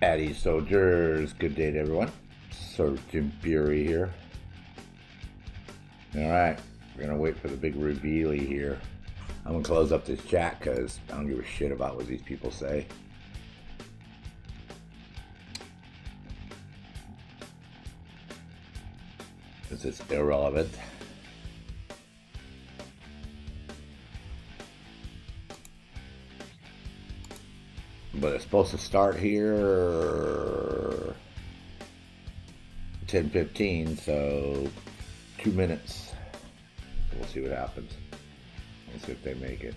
Addy Soldiers, good day to everyone. Sergeant Bury here. Alright, we're gonna wait for the big reveal here. I'm gonna close up this chat because I don't give a shit about what these people say. This is irrelevant. But it's supposed to start here 10:15, so 2 minutes. We'll see what happens. We'll see if they make it.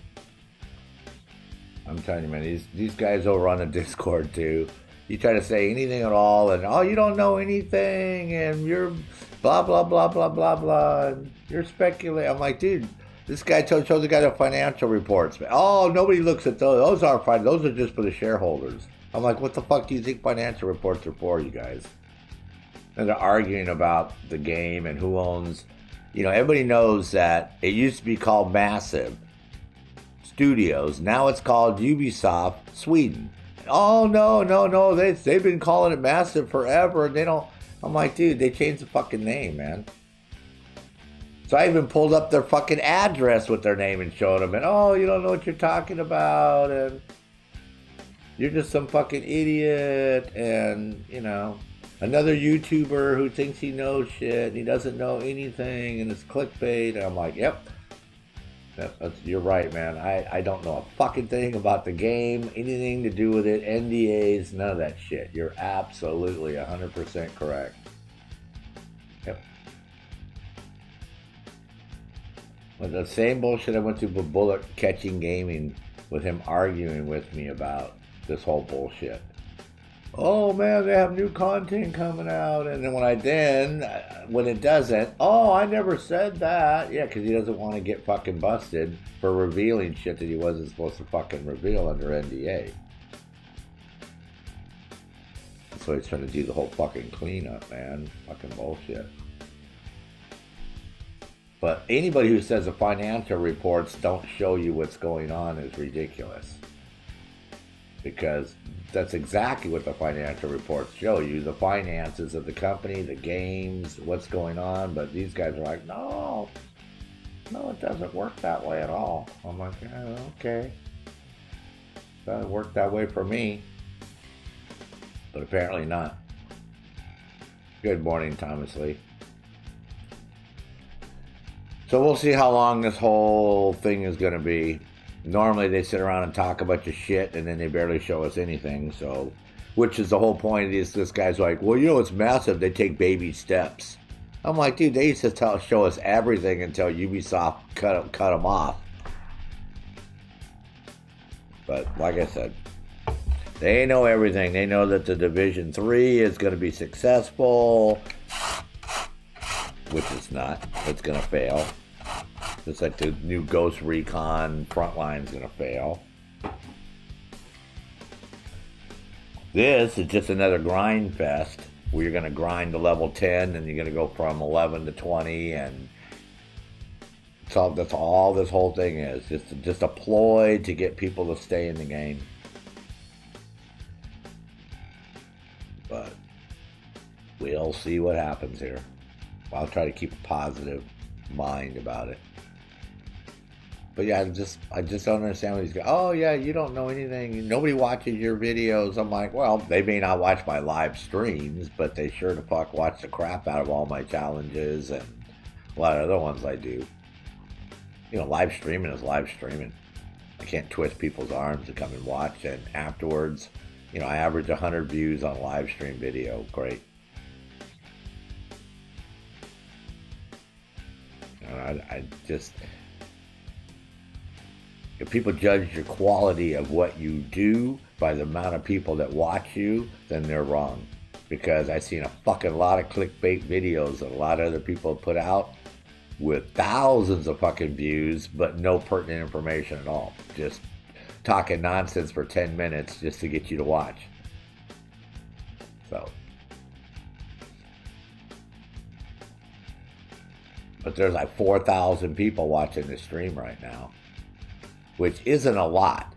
I'm telling you, man, these guys over on the Discord too. You try to say anything at all, and oh, you don't know anything, and you're blah blah blah blah blah blah, and you're speculating. I'm like, dude. This guy shows the guy the financial reports. Oh, nobody looks at those. Those aren't fine. Those are just for the shareholders. I'm like, what the fuck do you think financial reports are for, you guys? And they're arguing about the game and who owns. You know, everybody knows that it used to be called Massive Studios. Now it's called Ubisoft Sweden. Oh, no. They've been calling it Massive forever. And they don't. I'm like, dude, they changed the fucking name, man. So I even pulled up their fucking address with their name and showed them. And, oh, you don't know what you're talking about. And you're just some fucking idiot. And, you know, another YouTuber who thinks he knows shit. And he doesn't know anything. And it's clickbait. And I'm like, yep. You're right, man. I don't know a fucking thing about the game. Anything to do with it. NDAs. None of that shit. You're absolutely 100% correct. Yep. Well, the same bullshit I went through with Bullet Catching Gaming with him arguing with me about this whole bullshit. Oh man, they have new content coming out, and then when it doesn't, oh, I never said that. Yeah, because he doesn't want to get fucking busted for revealing shit that he wasn't supposed to fucking reveal under NDA. So he's trying to do the whole fucking cleanup, man. Fucking bullshit. But anybody who says the financial reports don't show you what's going on is ridiculous. Because that's exactly what the financial reports show you. The finances of the company, the games, what's going on. But these guys are like, no, it doesn't work that way at all. I'm like, oh, okay. Doesn't work that way for me. But apparently not. Good morning, Thomas Lee. So we'll see how long this whole thing is going to be. Normally they sit around and talk a bunch of shit and then they barely show us anything. So, which is the whole point of this guy's like, well, you know, it's massive. They take baby steps. I'm like, dude, they used to show us everything until Ubisoft cut them off. But like I said, they know everything. They know that the Division 3 is going to be successful, which it's not. It's going to fail. Just like the new Ghost Recon Frontline's going to fail. This is just another grind fest where you're going to grind to level 10 and you're going to go from 11 to 20, and so that's all this whole thing is. Just a ploy to get people to stay in the game. But we'll see what happens here. I'll try to keep a positive mind about it. But yeah, I just don't understand what these guys. Oh yeah, you don't know anything. Nobody watches your videos. I'm like, well, they may not watch my live streams, but they sure to fuck watch the crap out of all my challenges and a lot of other ones I do. You know, live streaming is live streaming. I can't twist people's arms to come and watch, and afterwards, you know, I average 100 views on a live stream video. Great. I just, if people judge your quality of what you do by the amount of people that watch you, then they're wrong. Because I've seen a fucking lot of clickbait videos that a lot of other people put out with thousands of fucking views, but no pertinent information at all. Just talking nonsense for 10 minutes just to get you to watch. So. But there's like 4,000 people watching this stream right now, which isn't a lot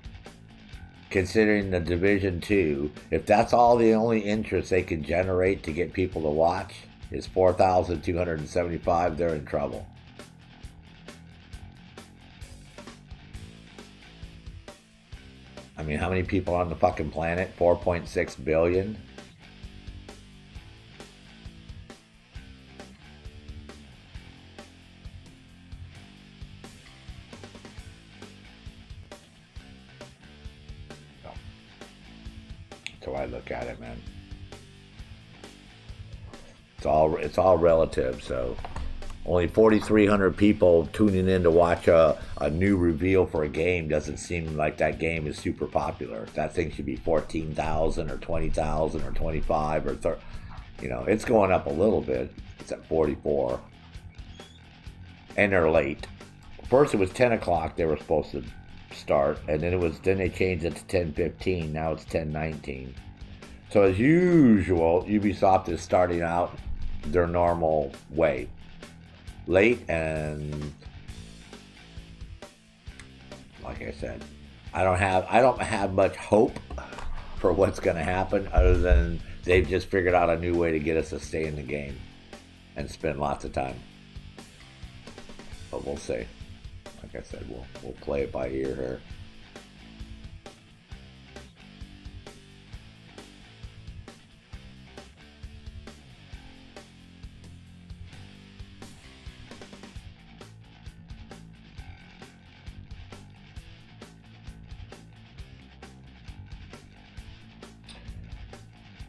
considering the Division 2, if that's all the only interest they can generate to get people to watch is 4,275, they're in trouble. I mean, how many people on the fucking planet? 4.6 billion? That's how I look at it, man. It's all relative, so only 4,300 people tuning in to watch a new reveal for a game doesn't seem like that game is super popular. That thing should be 14,000 or 20,000 or 25 or 30. You know, it's going up a little bit. It's at 44. And they're late. First it was 10 o'clock they were supposed to start, and then they changed it to 10:15. Now it's 10:19. So as usual, Ubisoft is starting out their normal way. Late, and like I said, I don't have much hope for what's going to happen, other than they've just figured out a new way to get us to stay in the game and spend lots of time. But we'll see. Like I said, we'll play it by ear here.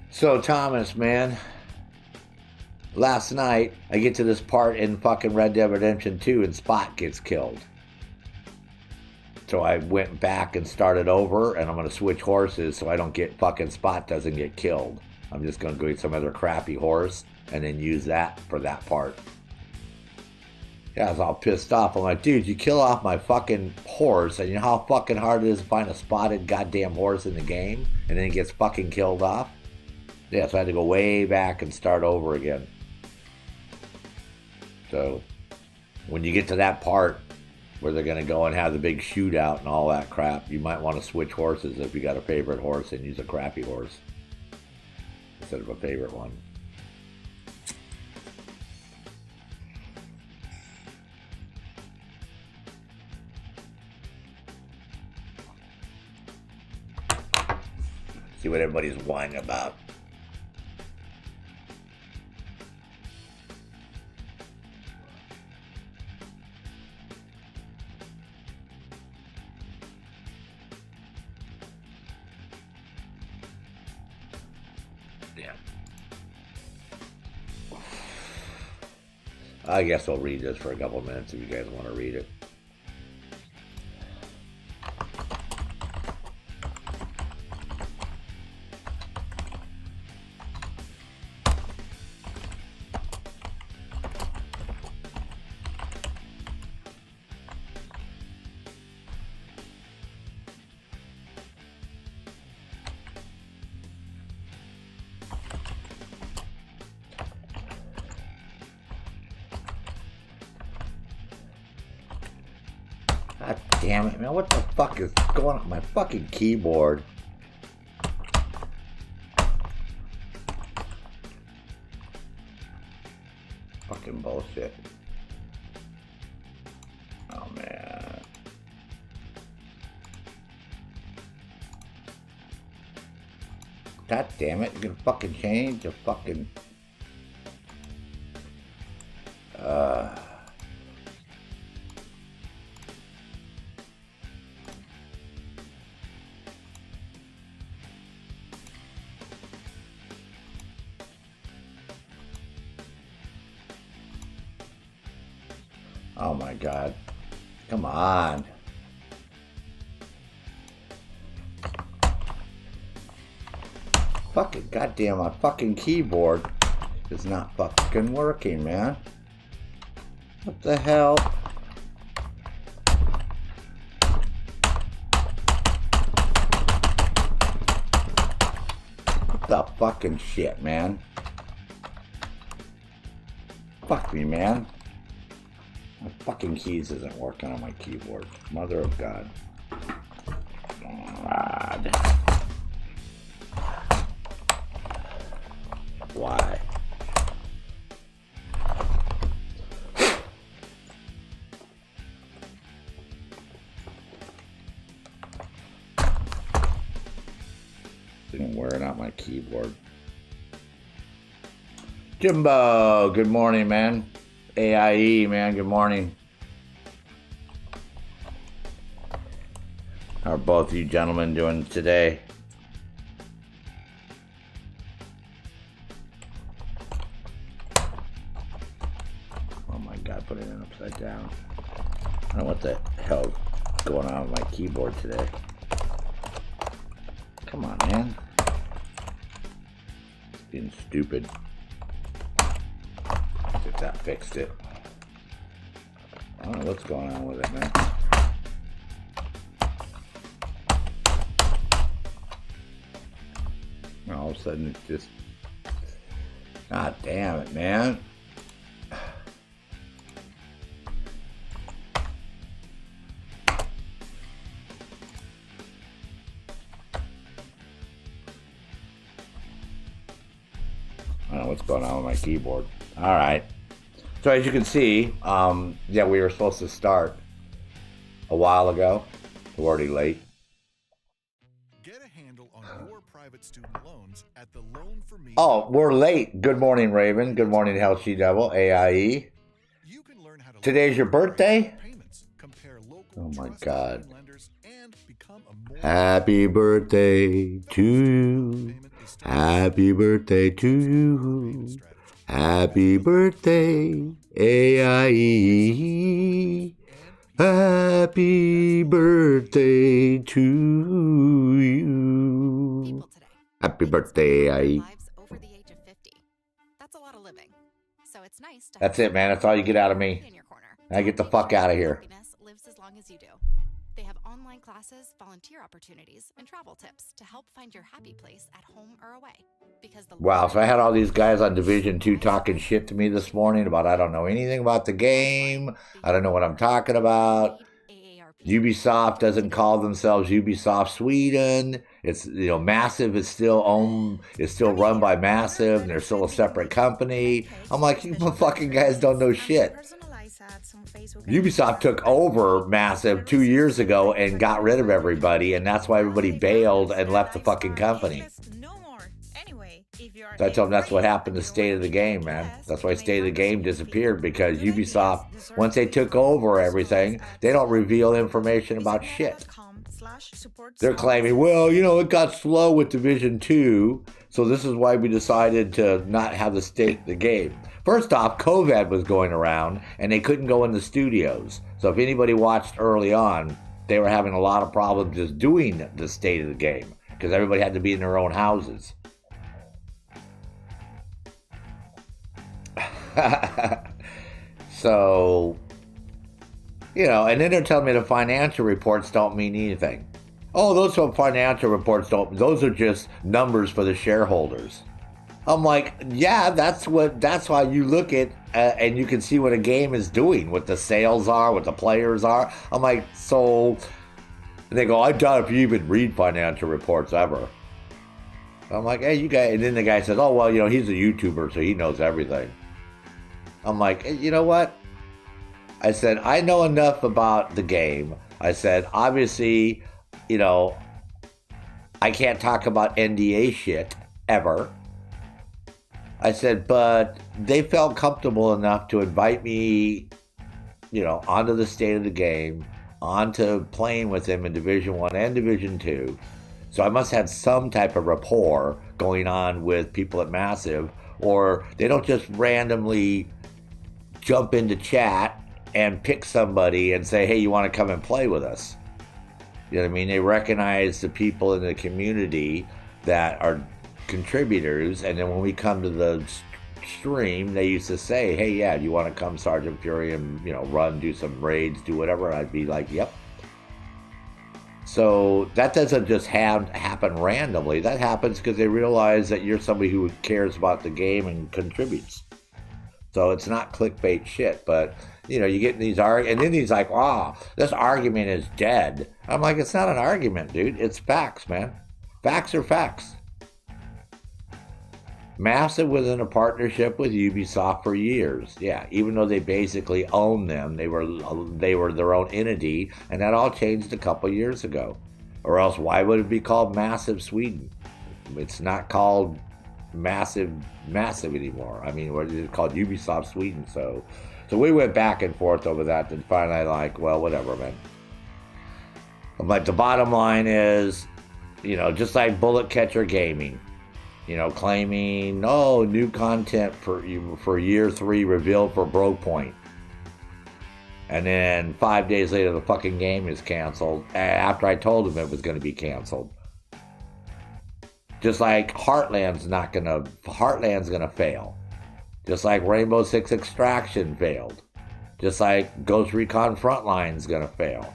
So Thomas, man, last night I get to this part in fucking Red Dead Redemption 2 and Spot gets killed. So I went back and started over, and I'm going to switch horses so I don't get fucking Spot doesn't get killed. I'm just going to go get some other crappy horse and then use that for that part. Yeah, I was all pissed off. I'm like, dude, you kill off my fucking horse, and you know how fucking hard it is to find a spotted goddamn horse in the game, and then it gets fucking killed off? Yeah, so I had to go way back and start over again. So, when you get to that part where they're going to go and have the big shootout and all that crap, you might want to switch horses if you got a favorite horse and use a crappy horse instead of a favorite one. See what everybody's whining about. I guess I'll read this for a couple of minutes if you guys want to read it. God damn it, man. What the fuck is going on my fucking keyboard? Fucking bullshit. Oh, man. God damn it. You're gonna fucking change the fucking... Oh my God. Come on. Fucking goddamn, my fucking keyboard is not fucking working, man. What the hell? What the fucking shit, man? Fuck me, man. My fucking keys isn't working on my keyboard. Mother of God. God God. Why? Been wearing out my keyboard. Jimbo, good morning, man. AIE, man, good morning. How are both of you gentlemen doing today? Oh my God, putting it upside down. I don't know what the hell is going on with my keyboard today. Come on, man. Being stupid. See if that fixed it. I don't know what's going on with it, man. All of a sudden it's just... God damn it, man. I don't know what's going on with my keyboard. All right. So as you can see, yeah, we were supposed to start a while ago. We're already late. Get a handle on your private student loans at the Loan for Me. Oh, we're late. Good morning, Raven. Good morning, Hell She Devil, AIE. You can learn how to Today's your birthday? Payments, compare local Oh my trusted God. lenders, and become a more Happy birthday to you. Happy birthday to you. Happy birthday, AIE. Happy birthday to you. Happy birthday, AIE. Lives over the age of 50. That's a lot of living. So it's nice to That's it, man. That's all you get out of me. in your corner. I get the fuck out of here. Happiness lives as long as you do. They have online classes, volunteer opportunities, and travel tips to help find your happy place at home or away. Because the Wow, so I had all these guys on Division 2 talking shit to me this morning about I don't know anything about the game. I don't know what I'm talking about. Ubisoft doesn't call themselves Ubisoft Sweden. It's, you know, Massive is still run by Massive, and they're still a separate company. I'm like, you fucking guys don't know shit. Ubisoft took over Massive 2 years ago and got rid of everybody, and that's why everybody bailed and left the fucking company. So I told them that's what happened to State of the Game, man. That's why State of the Game disappeared, because Ubisoft, once they took over everything, they don't reveal information about shit. They're claiming, well, you know, it got slow with Division 2, so this is why we decided to not have the State of the Game. First off, COVID was going around, and they couldn't go in the studios. So if anybody watched early on, they were having a lot of problems just doing the State of the Game, because everybody had to be in their own houses. So, you know, and then they're telling me the financial reports don't mean anything. Oh, those financial reports those are just numbers for the shareholders. I'm like, yeah, that's why you look at and you can see what a game is doing, what the sales are, what the players are. I'm like, so, and they go, I doubt if you even read financial reports ever. I'm like, hey, you guys, and then the guy says, oh, well, you know, he's a YouTuber, so he knows everything. I'm like, hey, you know what? I said, I know enough about the game. I said, obviously, you know, I can't talk about NDA shit ever. I said, but they felt comfortable enough to invite me, you know, onto the State of the Game, onto playing with them in Division 1 and Division 2. So I must have some type of rapport going on with people at Massive, or they don't just randomly jump into chat and pick somebody and say, hey, you want to come and play with us? You know what I mean? They recognize the people in the community that are contributors, and then when we come to the stream, they used to say, hey, yeah, do you want to come, Sergeant Fury, and, you know, run, do some raids, do whatever? And I'd be like, yep. So that doesn't just happen randomly. That happens because they realize that you're somebody who cares about the game and contributes. So it's not clickbait shit, but you get in these and then he's like, "Oh, this argument is dead." I'm like, "It's not an argument, dude. It's facts, man. Facts are facts." Massive was in a partnership with Ubisoft for years. Yeah, even though they basically own them, they were their own entity, and that all changed a couple years ago. Or else, why would it be called Massive Sweden? It's not called Massive anymore. I mean, it's called Ubisoft Sweden. So we went back and forth over that, and finally, like, well, whatever, man. I'm like, the bottom line is, just like Bullet Catcher Gaming, claiming, new content for year 3 revealed for Broke Point. And then 5 days later, the fucking game is canceled after I told them it was going to be canceled. Just like Heartland's gonna fail. Just like Rainbow Six Extraction failed. Just like Ghost Recon Frontline's gonna fail.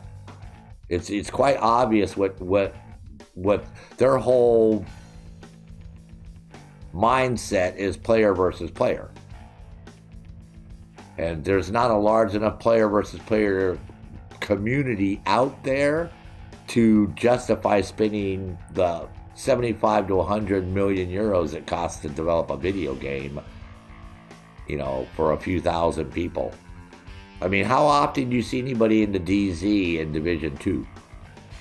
It's quite obvious what their whole mindset is, player versus player. And there's not a large enough player versus player community out there to justify spending the 75 to 100 million euros it costs to develop a video game, for a few thousand people. I mean, how often do you see anybody in the DZ in Division 2?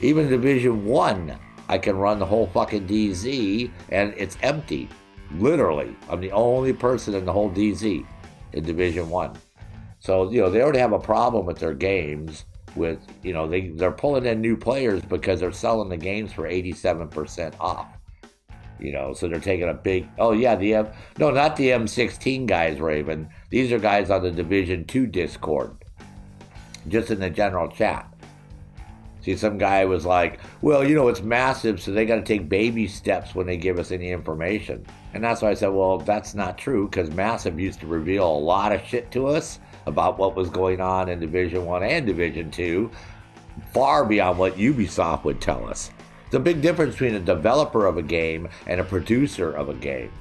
Even Division 1, I can run the whole fucking DZ and it's empty. Literally. I'm the only person in the whole DZ in Division 1. So, they already have a problem with their games with, they're pulling in new players because they're selling the games for 87% off. So they're taking a big, not the M16 guys, Raven. These are guys on the Division 2 Discord. Just in the general chat. See, some guy was like, well, it's massive, so they got to take baby steps when they give us any information. And that's why I said, well, that's not true, because Massive used to reveal a lot of shit to us about what was going on in Division 1 and Division 2, far beyond what Ubisoft would tell us. There's a big difference between a developer of a game and a producer of a game.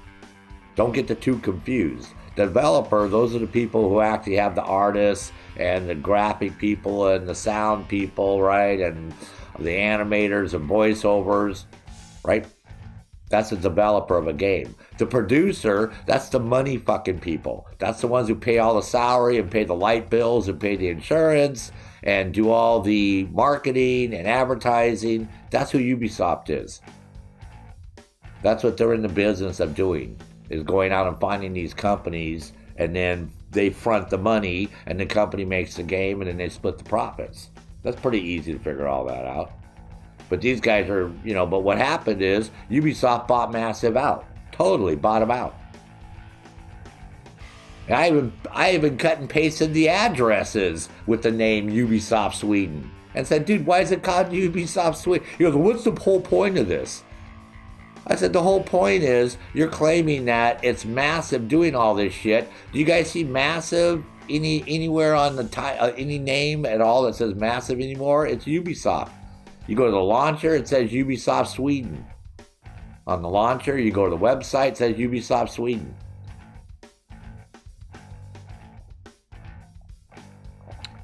Don't get the two confused. Developer, those are the people who actually have the artists and the graphic people and the sound people, right? And the animators and voiceovers, right? That's the developer of a game. The producer, that's the money fucking people. That's the ones who pay all the salary and pay the light bills and pay the insurance and do all the marketing and advertising. That's who Ubisoft is. That's what they're in the business of doing, is going out and finding these companies, and then they front the money and the company makes the game and then they split the profits. That's pretty easy to figure all that out. But these guys are, but what happened is Ubisoft bought Massive out. Totally bought them out. And I even cut and pasted the addresses with the name Ubisoft Sweden and said, dude, why is it called Ubisoft Sweden? He goes, what's the whole point of this? I said, the whole point is you're claiming that it's Massive doing all this shit. Do you guys see Massive anywhere on the any name at all that says Massive anymore? It's Ubisoft. You go to the launcher, it says Ubisoft Sweden. On the launcher, you go to the website, it says Ubisoft Sweden.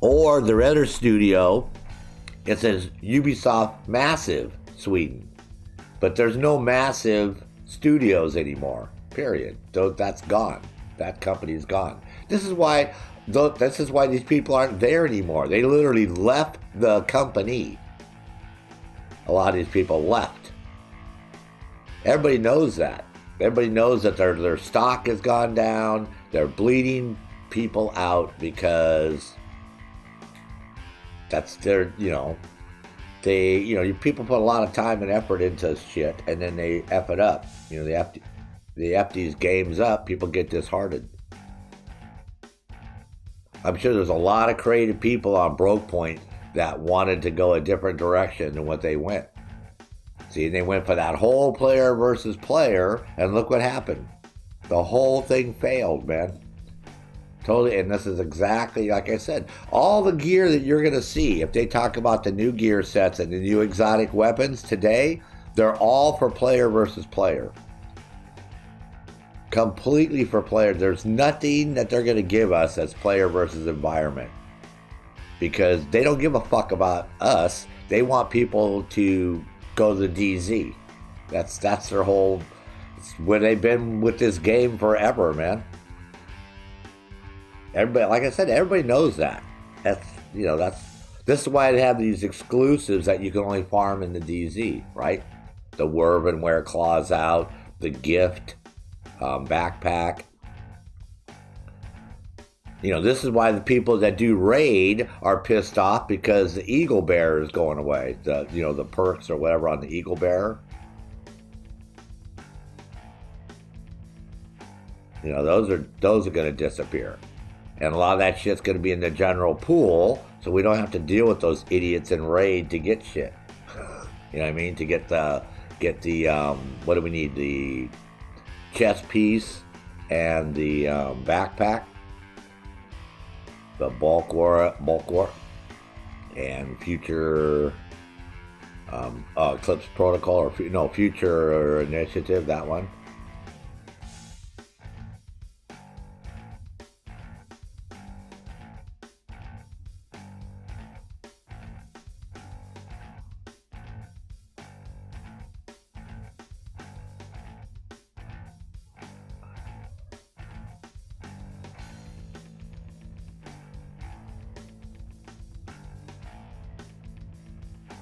Or their other studio, it says Ubisoft Massive Sweden. But there's no Massive Studios anymore, period. That's gone. That company's gone. This is why these people aren't there anymore. They literally left the company. A lot of these people left. Everybody knows that. Everybody knows that their stock has gone down. They're bleeding people out because that's their, people put a lot of time and effort into shit and then they F it up. They F these games up, people get disheartened. I'm sure there's a lot of creative people on Broke Point that wanted to go a different direction than what they went. See, they went for that whole player versus player, and look what happened. The whole thing failed, man. Totally, and this is exactly like I said. All the gear that you're going to see, if they talk about the new gear sets and the new exotic weapons today, they're all for player versus player. completely for players. There's nothing that they're going to give us as player versus environment because they don't give a fuck about us. They want people to go to the DZ. That's their whole. It's where they've been with this game forever, man. Everybody, like I said, everybody knows that. This is why they have these exclusives that you can only farm in the DZ, right? The Werven Wear Claws Out, the Gift backpack. This is why the people that do raid are pissed off because the Eagle Bearer is going away. The perks or whatever on the Eagle Bearer. Those are going to disappear. And a lot of that shit's going to be in the general pool, so we don't have to deal with those idiots in raid to get shit. You know what I mean? To get the what do we need? The chest piece and the backpack, the bulk war, and future Eclipse Protocol or future initiative. That one.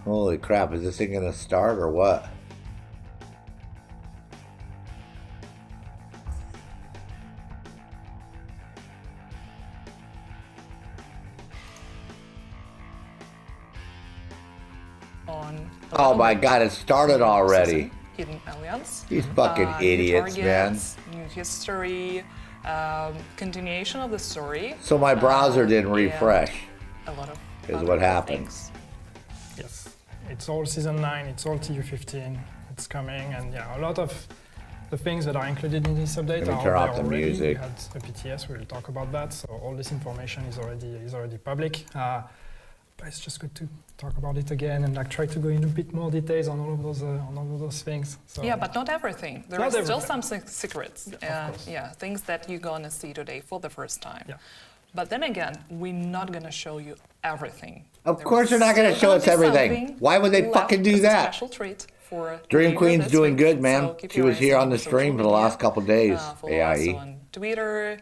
Holy crap, is this thing gonna start or what? Oh my god, it started already. Hidden Alliance. These fucking idiots, targets, man. New history, continuation of the story. So my browser didn't refresh. A lot of is what happened. Things. Yes, it's all Season 9, it's all TU15, it's coming, and yeah, a lot of the things that are included in this update Let me are turn off the already. music. We had a PTS, we'll talk about that, so all this information is already public. But it's just good to talk about it again and try to go in a bit more details on all of those things. So, Yeah, but not everything. There are still some secrets, and things that you're gonna see today for the first time. Yeah. But then again, we're not gonna show you everything. Of course, they're not going to show us everything. Why would they fucking do that? Special treat for Dream Queen's doing week. good, man. So keep She your was eyes here on on the social stream for the media. last couple days. Follow AIE. us on Twitter,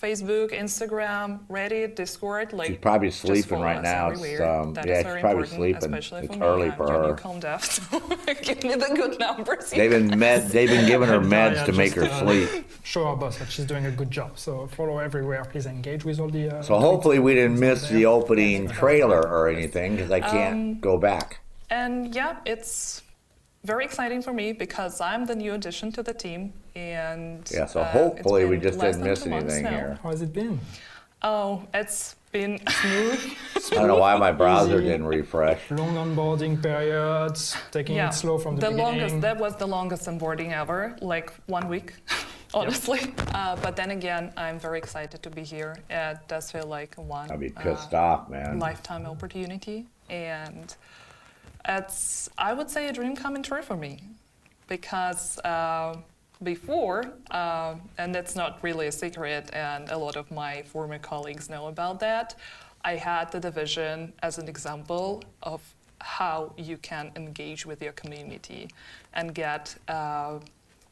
Facebook, Instagram, Reddit, Discord. She's probably just sleeping follow right us now. everywhere. It's, That yeah, is she's very probably important, sleeping. especially It's for early me. for I'm her. newcome deaf, so give me the good numbers. They've been giving her meds Yeah, to make her just, sleep. show our boss that she's doing a good job. So follow everywhere. Please engage with all the. So hopefully we didn't miss out the there. opening trailer or anything because I can't go back. And yeah, it's very exciting for me because I'm the new addition to the team, and Yeah, so it's hopefully we been just less didn't than miss 2 months anything now. here. How has it been? Oh, it's been smooth. I don't know why my browser Easy. didn't refresh. Long onboarding periods, taking it slow from the beginning. That was the longest onboarding ever, like 1 week, honestly. But then again, I'm very excited to be here. It does feel like one I'd be pissed off, man. lifetime opportunity, and it's, I would say, a dream coming true for me, because before, and that's not really a secret, and a lot of my former colleagues know about that, I had the division as an example of how you can engage with your community and get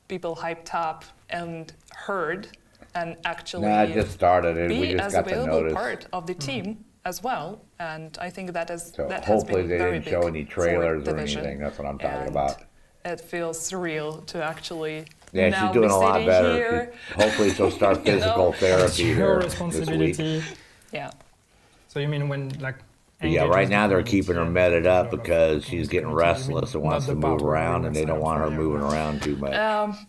people hyped up and heard, and actually Nah, it just started. We be just as got to available notice. part of the team as well. And I think that is So that has hopefully been they very didn't show big any for trailers or division. anything. That's what I'm talking And about. It feels surreal to actually Yeah, now she's doing be a lot sitting better. Here. Hopefully she'll start You know? physical therapy It's your here this responsibility. week. Yeah. So you mean when But yeah, right now they're keeping her medded up because she's getting restless and wants to move around, and they don't want her moving around too much.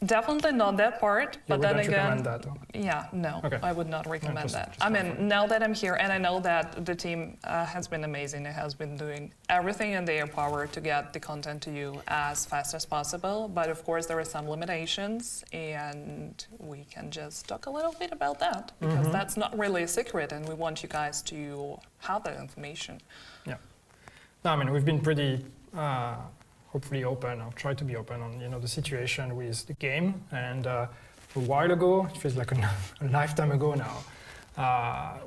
Definitely not that part, but then wouldn't again, recommend that, or? yeah, no, Okay. I would not recommend just- that. just I confirm. mean, now that I'm here, and I know that the team has been amazing, it has been doing everything in their power to get the content to you as fast as possible, but of course there are some limitations, and we can just talk a little bit about that, because that's not really a secret, and we want you guys to have that information. Yeah. No, I mean, we've been pretty, hopefully open, or try to be open on, the situation with the game. And a while ago, it feels like a lifetime ago now,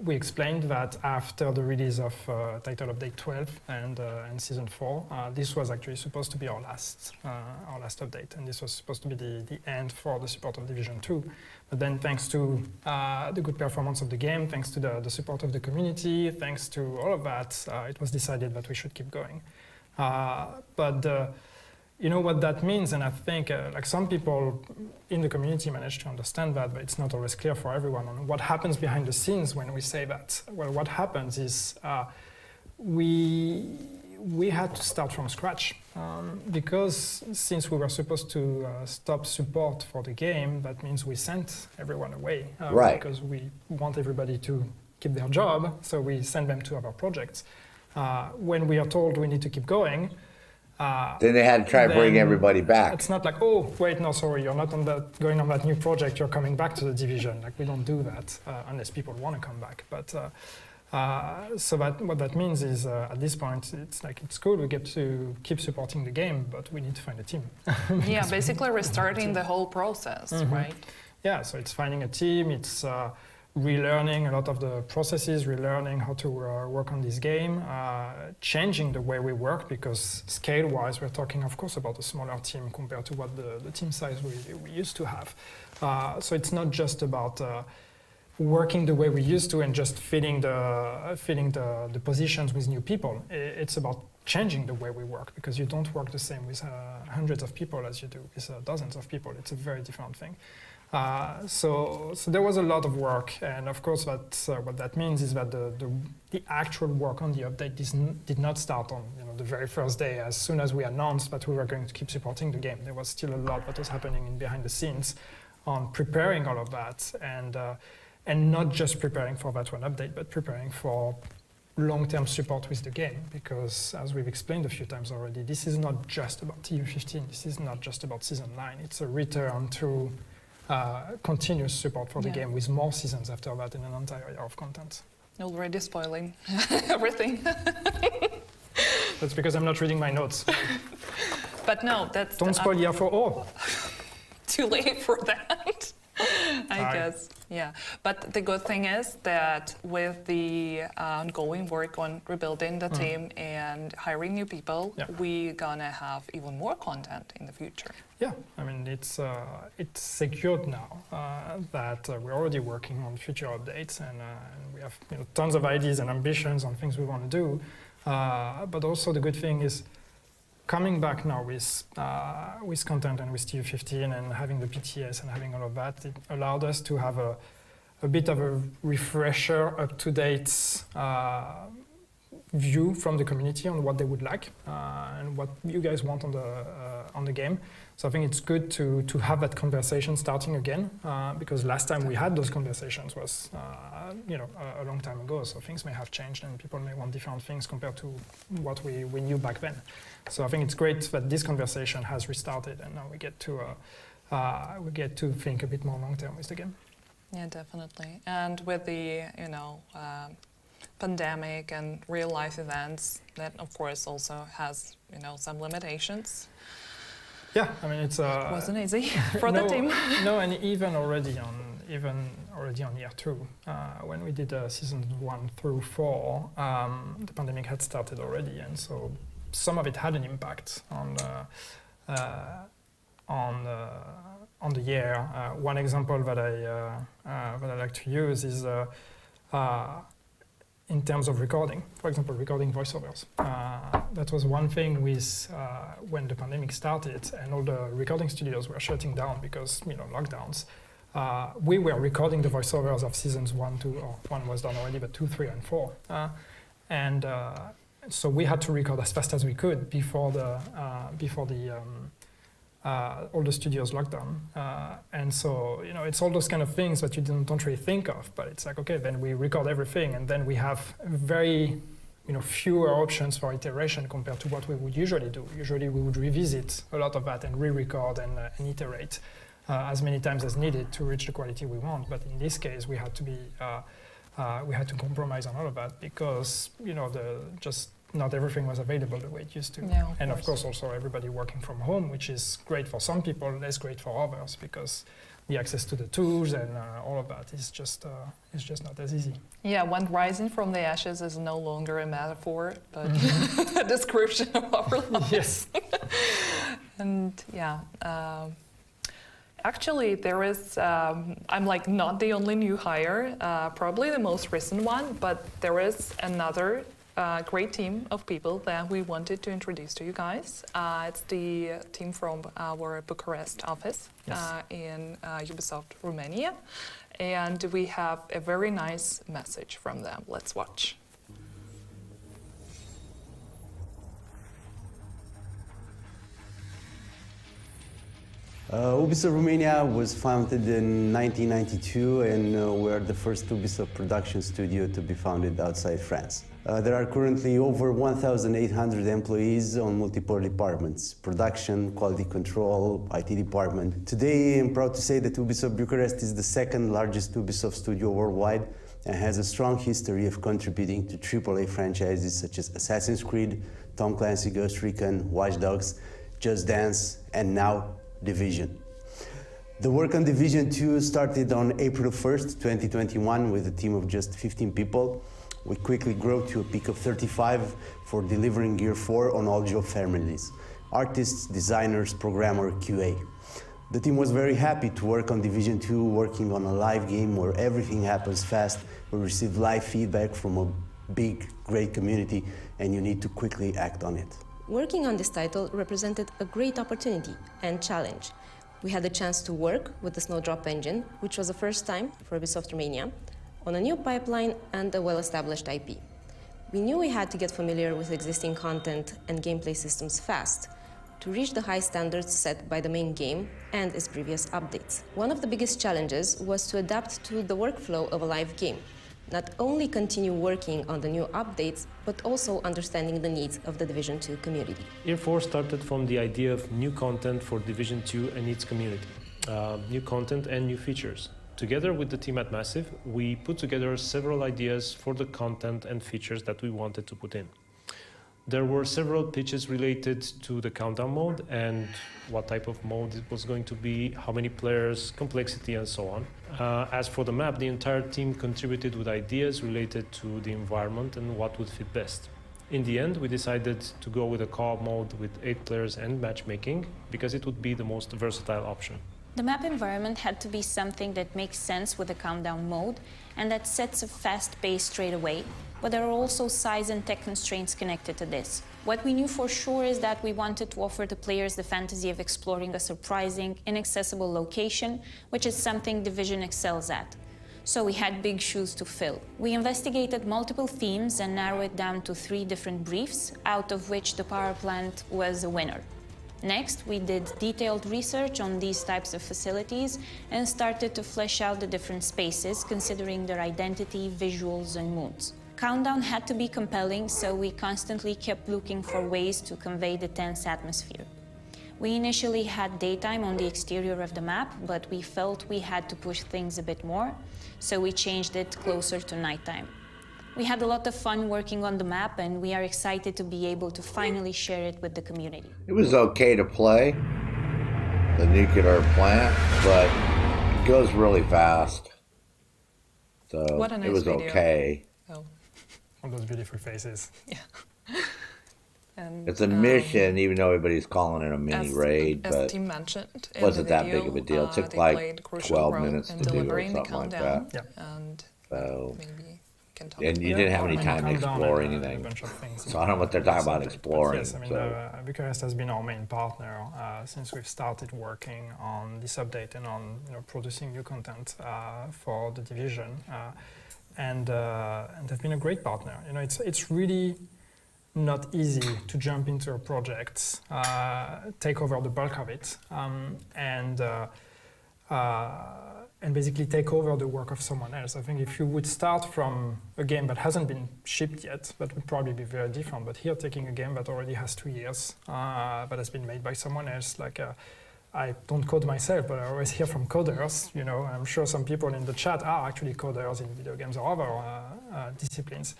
we explained that after the release of title update 12 and season 4, this was actually supposed to be our last update, and this was supposed to be the end for the support of Division 2. But then, thanks to the good performance of the game, thanks to the support of the community, thanks to all of that, it was decided that we should keep going. But you know what that means, and I think like some people in the community manage to understand that, but it's not always clear for everyone on what happens behind the scenes when we say that. Well, what happens is we had to start from scratch because since we were supposed to stop support for the game, that means we sent everyone away right. Because we want everybody to keep their job, so we send them to other projects. When we are told we need to keep going, then they had to try to bring everybody back. It's not like, oh, wait, no, sorry, you're not going on that new project, you're coming back to the division. Like, we don't do that unless people want to come back. But so what that means is at this point, it's like, it's cool, we get to keep supporting the game, but we need to find a team. Yeah, basically restarting the whole process, right? Yeah, so it's finding a team, it's relearning a lot of the processes, relearning how to work on this game, changing the way we work, because scale-wise, we're talking, of course, about a smaller team compared to what the team size we used to have. So it's not just about working the way we used to and just filling the positions with new people. It's about changing the way we work, because you don't work the same with hundreds of people as you do with dozens of people. It's a very different thing. So there was a lot of work, and of course what that means is that the actual work on the update did not start on the very first day. As soon as we announced that we were going to keep supporting the game, there was still a lot that was happening behind the scenes on preparing all of that, and not just preparing for that one update, but preparing for long-term support with the game, because as we've explained a few times already, this is not just about TU15, this is not just about Season 9, it's a return to continuous support for the game with more seasons after that in an entire year of content. Already spoiling everything. That's because I'm not reading my notes. But no, that's... Don't spoil year 4 all. Too late for that. I guess, yeah. But the good thing is that with the ongoing work on rebuilding the team and hiring new people, we're gonna have even more content in the future. Yeah, I mean, it's secured now that we're already working on future updates, and we have tons of ideas and ambitions on things we want to do. But also the good thing is, coming back now with content and with TU15 and having the PTS and having all of that, it allowed us to have a bit of a refresher, up-to-date view from the community on what they would like and what you guys want on the game. So I think it's good to have that conversation starting again, because last time we had those conversations was a long time ago. So things may have changed and people may want different things compared to what we knew back then. So I think it's great that this conversation has restarted, and now we get to think a bit more long term with the game. Yeah, definitely. And with the pandemic and real life events, that of course also has some limitations. Yeah, I mean it wasn't easy for the team. No, and even already on year 2, when we did season 1 through 4, the pandemic had started already, and so some of it had an impact on the year. One example that I like to use is in terms of recording. For example, recording voiceovers. That was one thing with when the pandemic started and all the recording studios were shutting down because lockdowns. We were recording the voiceovers of seasons 1, 2, or 1 was done already, but 2, 3, and 4. So we had to record as fast as we could before all the studios locked down. And so, it's all those kind of things that you don't really think of, but it's like, okay, then we record everything, and then we have very, fewer options for iteration compared to what we would usually do. Usually we would revisit a lot of that and re-record and iterate as many times as needed to reach the quality we want. But in this case, we had to compromise on all of that because, just not everything was available the way it used to. Yeah, of course also everybody working from home, which is great for some people, less great for others, because the access to the tools and all of that is just not as easy. Yeah, when rising from the ashes is no longer a metaphor, but a description of our lives. Yes. And yeah, actually there is, I'm like not the only new hire, probably the most recent one, but there is another great team of people that we wanted to introduce to you guys. It's the team from our Bucharest office. Yes. In Ubisoft Romania, and we have a very nice message from them. Let's watch. Ubisoft Romania was founded in 1992 and we're the first Ubisoft production studio to be founded outside France. There are currently over 1,800 employees on multiple departments: production, quality control, IT department. Today, I'm proud to say that Ubisoft Bucharest is the second largest Ubisoft studio worldwide and has a strong history of contributing to AAA franchises such as Assassin's Creed, Tom Clancy Ghost Recon, Watch Dogs, Just Dance, and now Division. The work on Division 2 started on April 1st, 2021 with a team of just 15 people. We quickly grew to a peak of 35 for delivering Gear 4 on all job families: artists, designers, programmer, QA. The team was very happy to work on Division 2, working on a live game where everything happens fast. We receive live feedback from a big, great community, and you need to quickly act on it. Working on this title represented a great opportunity and challenge. We had the chance to work with the Snowdrop engine, which was the first time for Ubisoft Romania, on a new pipeline and a well-established IP. We knew we had to get familiar with existing content and gameplay systems fast to reach the high standards set by the main game and its previous updates. One of the biggest challenges was to adapt to the workflow of a live game. Not only continue working on the new updates, but also understanding the needs of the Division 2 community. Gear 4 started from the idea of new content for Division 2 and its community. New content and new features. Together with the team at Massive, we put together several ideas for the content and features that we wanted to put in. There were several pitches related to the countdown mode and what type of mode it was going to be, how many players, complexity, and so on. As for the map, the entire team contributed with ideas related to the environment and what would fit best. In the end, we decided to go with a co-op mode with 8 players and matchmaking because it would be the most versatile option. The map environment had to be something that makes sense with the countdown mode and that sets a fast pace straight away, but there are also size and tech constraints connected to this. What we knew for sure is that we wanted to offer the players the fantasy of exploring a surprising, inaccessible location, which is something Division excels at. So we had big shoes to fill. We investigated multiple themes and narrowed it down to 3 different briefs, out of which the power plant was a winner. Next, we did detailed research on these types of facilities and started to flesh out the different spaces, considering their identity, visuals, and moods. Countdown had to be compelling, so we constantly kept looking for ways to convey the tense atmosphere. We initially had daytime on the exterior of the map, but we felt we had to push things a bit more, so we changed it closer to nighttime. We had a lot of fun working on the map, and we are excited to be able to finally share it with the community. It was okay to play, the nuclear plant, but it goes really fast. So What a nice it was video. okay. Oh, All those beautiful faces. yeah. And, It's a mission, even though everybody's calling it a mini raid, as but Tim mentioned, in wasn't the that video, big of a deal. It took they like played a crucial 12 role minutes in to do or delivering the something like countdown, that. Yeah. and So, maybe we can talk and about you didn't have any And time to countdown explore and, anything. A bunch of things. So I don't know what they're talking about exploring. Yes, I mean, So Bucharest has been our main partner since we've started working on this update and on producing new content for the Division, and they've been a great partner. It's really not easy to jump into a project, take over the bulk of it, and basically take over the work of someone else. I think if you would start from a game that hasn't been shipped yet, that would probably be very different. But here, taking a game that already has 2 years, that has been made by someone else, I don't code myself, but I always hear from coders. I'm sure some people in the chat are actually coders in video games or other disciplines.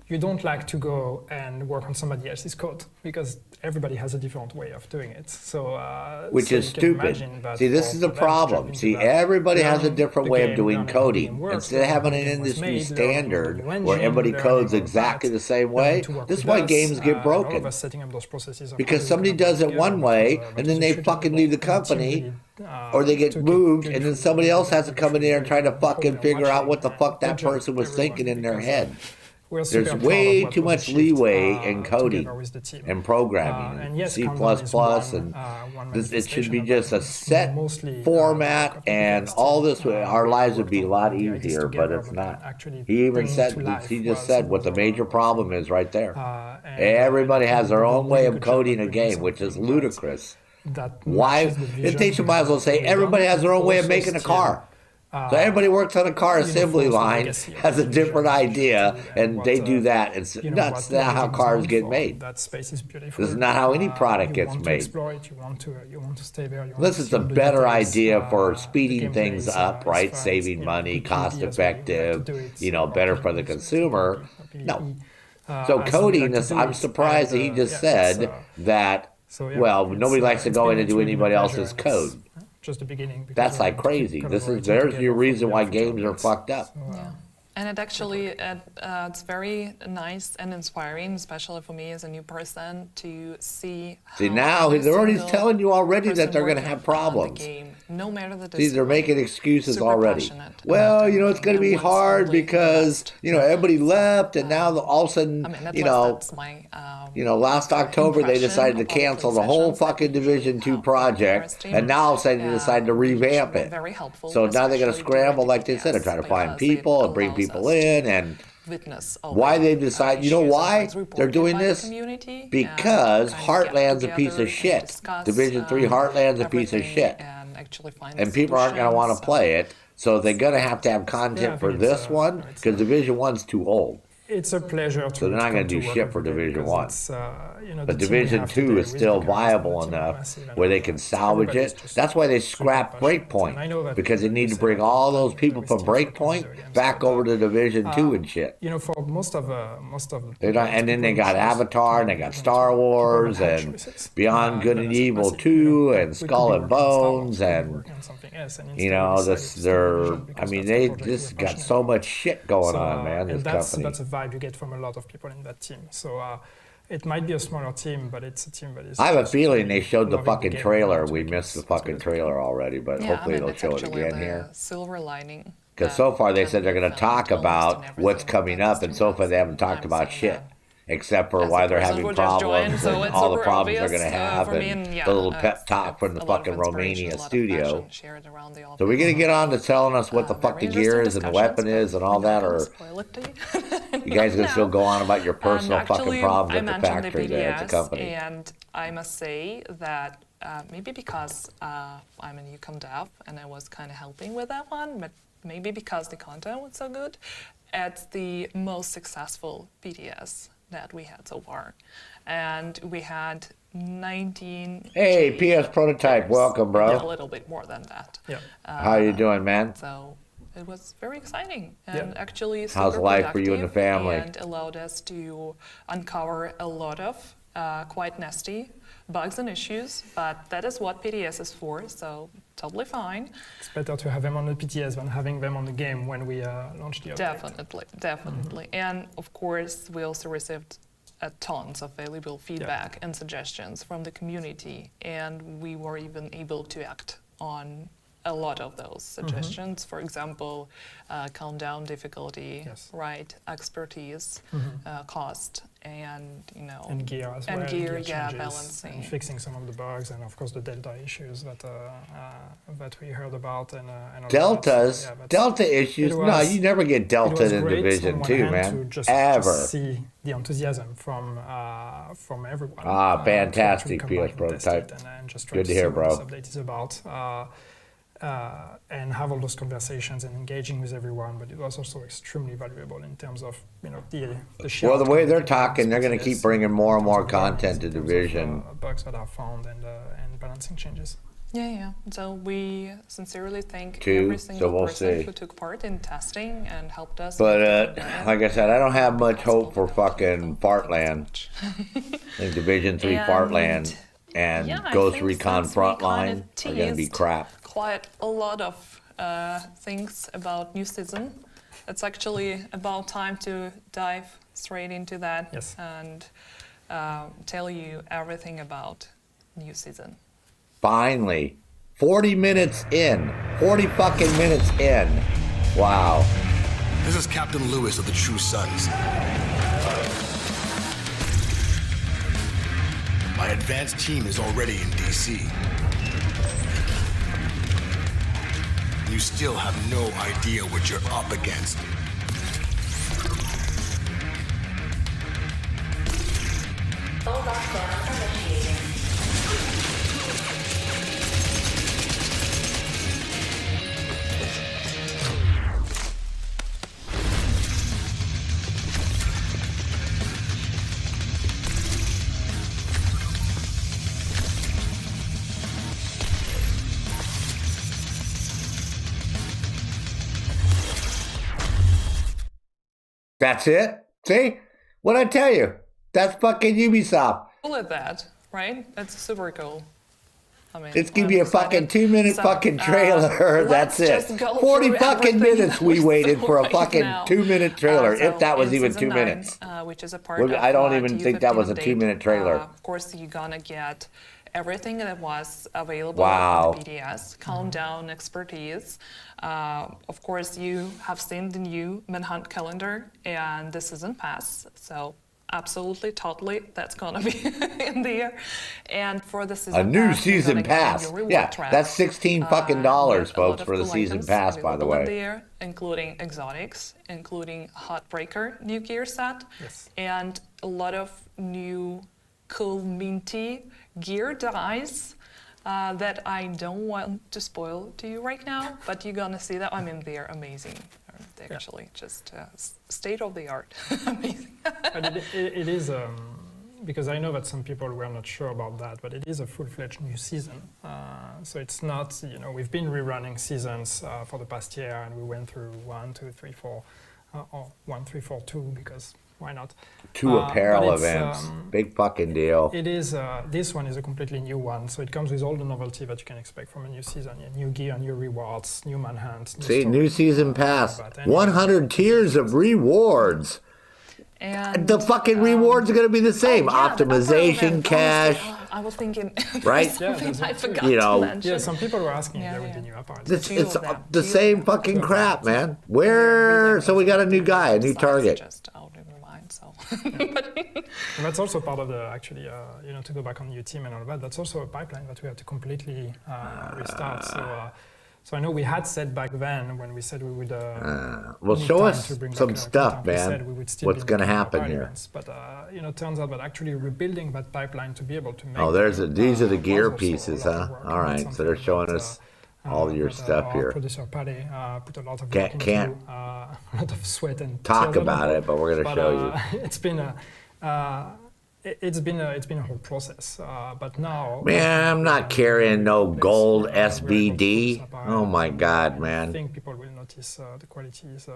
you don't like to go and work on somebody else's code because everybody has a different way of doing it. So, which is stupid. See, this is the problem. See, everybody has a different way of doing coding. Instead of having an industry standard where everybody codes exactly the same way, this is why games get broken. Because somebody does it one way, and then they fucking leave the company, or they get moved, and then somebody else has to come in there and try to fucking figure out what the fuck that person was thinking in their head. There's way too much leeway in coding and programming and C++, and it should be just a set format, and all this, our lives would be a lot easier, but it's not. He even said, he just said what the major problem is right there. Everybody has their own way of coding a game, which is ludicrous. Why? They should might as well say everybody has their own way of making a car. So everybody works on a car assembly line, has a different idea, and they do that. That's not how cars get made. This is not how any product gets made. This is a better idea for speeding things up, right? Saving money, cost effective, better for the consumer. No. So coding, I'm surprised that he just said that, well, nobody likes to go in and do anybody else's code. Just the beginning. That's like crazy. There's your reason why games are fucked up. Yeah. And it actually, it's very nice and inspiring, especially for me as a new person, to see how now they're already telling you already that they're going to have problems. No matter the See, they're making excuses already. Well, it's going to be hard because, everybody left, and now all of a sudden, last October they decided to cancel the whole fucking Division 2 project, and now all of a sudden they decided to revamp it. So now they're going to scramble, like they said, and try to find people and bring people in, and why they decide, why they're doing this? Because Heartland's a piece of shit. Division 3 Heartland's a piece of shit. And people aren't going to want to play it, so they're going to have content for this one, because Division 1's too old. It's a pleasure to So they're not going to do shit for Division 1. But Division 2 is still viable enough where they can salvage it. That's why they scrapped Breakpoint, because they need to bring all those people from Breakpoint back over to Division 2 and shit. For most of and then they got Avatar, and they got Star Wars, and Beyond Good and Evil 2, and Skull and Bones, and they just got so much shit going on, man. This company. That's a vibe you get from a lot of people in that team. So it might be a smaller team, but it's a team that is. I have a feeling they showed the fucking trailer. We missed the fucking trailer already, but hopefully they'll show it again here. Silver lining. Because so far they said they're going to talk about what's coming up, and so far they haven't talked about shit. Except for why they're having problems and all the problems they're going to have, and the little pep talk from the fucking Romania studio. So we're going to get on to telling us what the fuck the gear is and the weapon is and all that, or you guys going to still go on about your personal fucking problems at the factory there at the company? And I must say that maybe because I'm a newcom dev and I was kind of helping with that one, but maybe because the content was so good, it's the most successful PTS that we had so far. And we had 19 Hey, PS Prototype, welcome, bro. A little bit more than that. Yeah. How you doing, man? So it was very exciting and actually super How's life for you and the family? And allowed us to uncover a lot of quite nasty bugs and issues, but that is what PTS is for, so totally fine. It's better to have them on the PTS than having them on the game when we launch the update. Definitely. And of course, we also received tons of valuable feedback and suggestions from the community, and we were even able to act on a lot of those suggestions. For example, calm down difficulty, right? Expertise, cost, and and gear as well. And gear, balancing, and fixing some of the bugs, and of course the Delta issues that we heard about. And Delta issues. No, you never get Delta in Division 2, man. Ever. To see the enthusiasm from everyone. Fantastic PS Prototype. And just good to hear, bro. What this update is about. And have all those conversations and engaging with everyone, but it was also extremely valuable in terms of the shared. Well, the way they're talking, they're going to keep bringing more and more content to Division. Bugs that are found and balancing changes. Yeah. So we sincerely thank 2, every so single we'll person see. who took part in testing and helped us. But make the game like I said, I don't have much hope for possible. fucking Fartland. I think Division 3 And, Fartland and yeah, I Ghost think Recon since we kind Frontline of are going to be teased crap. quite a lot of things about new season. It's actually about time to dive straight into that and tell you everything about new season. Finally, 40 minutes in. 40 fucking minutes in. Wow. This is Captain Lewis of the True Sons. My advanced team is already in DC. You still have no idea what you're up against. Full lockdown initiating. That's it? See? What'd I tell you? That's fucking Ubisoft. Cool at that, right? That's super cool. I mean, It's give you a fucking 2-minute fucking trailer. That's it. 40 fucking minutes we waited for a fucking 2-minute trailer, if that was even 2 minutes. Which is a part of I don't even think that was a 2-minute trailer. Of course, you're gonna get everything that was available Wow. on the BDS, countdown, expertise. Of course, you have seen the new Manhunt calendar and the season pass. So absolutely, totally, that's gonna be in there. And for the season A new pass, you're season gonna get pass. your reward Yeah, track. that's $16 fucking dollars, With a lot folks, of for the cool season items pass, by the available in way. there, including exotics, including Heartbreaker new gear set, and a lot of new cool minty gear dies that I don't want to spoil to you right now, but you're gonna see that. I mean, they're amazing. They're actually just state of the art. Amazing. But it is, because I know that some people were not sure about that, but it is a full-fledged new season. So it's not, we've been rerunning seasons for the past year, and we went through 1, 2, 3, 4, or 1, 3, 4, 2, because why not? 2 apparel but it's, events. Big fucking deal. It is, this one is a completely new one, so it comes with all the novelty that you can expect from a new season. Yeah, new gear, new rewards, new manhunt. See, new season pass. 100 tiers of rewards. And the fucking rewards are going to be the same. Optimization, cash. I was thinking, right? Something I forgot to mention. Yeah, some people were asking if there would be new apparel. It's the same fucking crap, man. Where? So we got a new guy, a new target. Just out of your mind, so. And that's also part of the, actually, to go back on new team and all that, that's also a pipeline that we have to completely restart. So I know we had said back then when we said we would. Well, show us some stuff, man. What's going to happen here? Events. But turns out that actually rebuilding that pipeline to be able to make. Oh, these are the gear pieces, huh? All right, so they're showing us all your stuff here. Producer Paddy put a lot of work can't into, a lot of sweat and talk tears about it, but we're going to show you. It's been a whole process, but now. Man, I'm not carrying no gold SVD. Oh my God, man. I think people will notice the quality is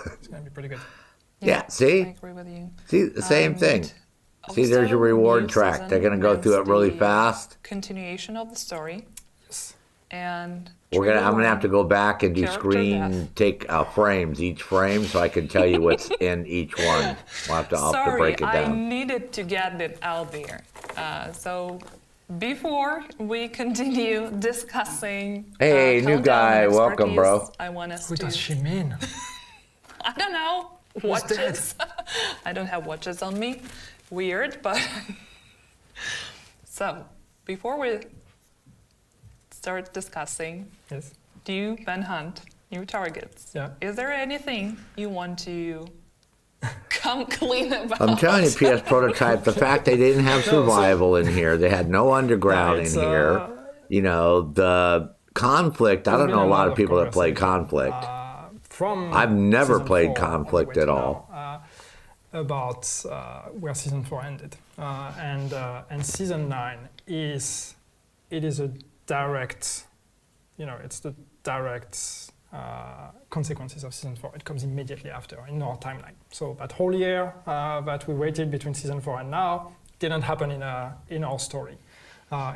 it's going to be pretty good. Yeah, see? I agree with you. See, the same thing. See, there's your reward track. They're going to go through it really fast. Continuation of the story. Yes. And I'm gonna have to go back and do take frames, each frame, so I can tell you what's in each one. I'll have to break it down. I needed to get it out there. So before we continue discussing, hey, new guy, welcome, bro. I want us What does she mean? I don't know. Watches. I don't have watches on me. Weird, but so before we start discussing new manhunt, new targets. Yeah. Is there anything you want to come clean about? I'm telling you, PS Prototype, the fact they didn't have survival in here, they had no underground in here. The conflict, I don't know a lot of people that play conflict. I've never played conflict at all. About where season 4 ended. And season 9 is a direct, it's the direct consequences of season 4. It comes immediately after in our timeline. So that whole year that we waited between season 4 and now didn't happen in our story.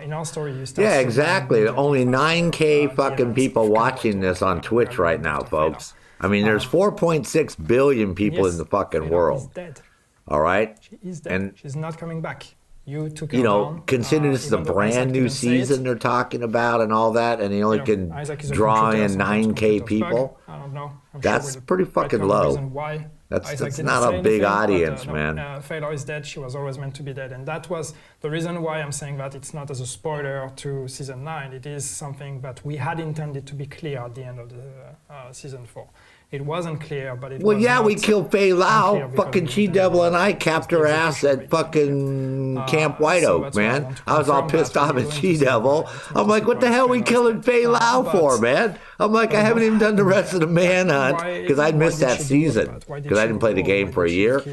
In our story, you start. Yeah, exactly. Only 9K fucking people watching this on Twitch right now, folks. I mean, there's 4.6 billion people in the fucking world. Dead. All right? She is dead. And she's not coming back. You took her down. Consider this is a brand new season they're talking about and all that, and they only can draw in 9K people. I don't know. That's pretty fucking low. That's not a big audience, man. Phaela is dead. She was always meant to be dead. And that was the reason why I'm saying that it's not as a spoiler to season 9. It is something that we had intended to be clear at the end of the season 4. It wasn't clear, but it was. Well, yeah, we killed Fei Lao. Fucking She-Devil and I capped her ass at fucking Camp White Oak, man. I was all pissed off at She-Devil. I'm like, what the hell are we killing Fei Lao for, man? I'm like, I haven't even done the rest of the manhunt because I missed that season because I didn't play the game for a year.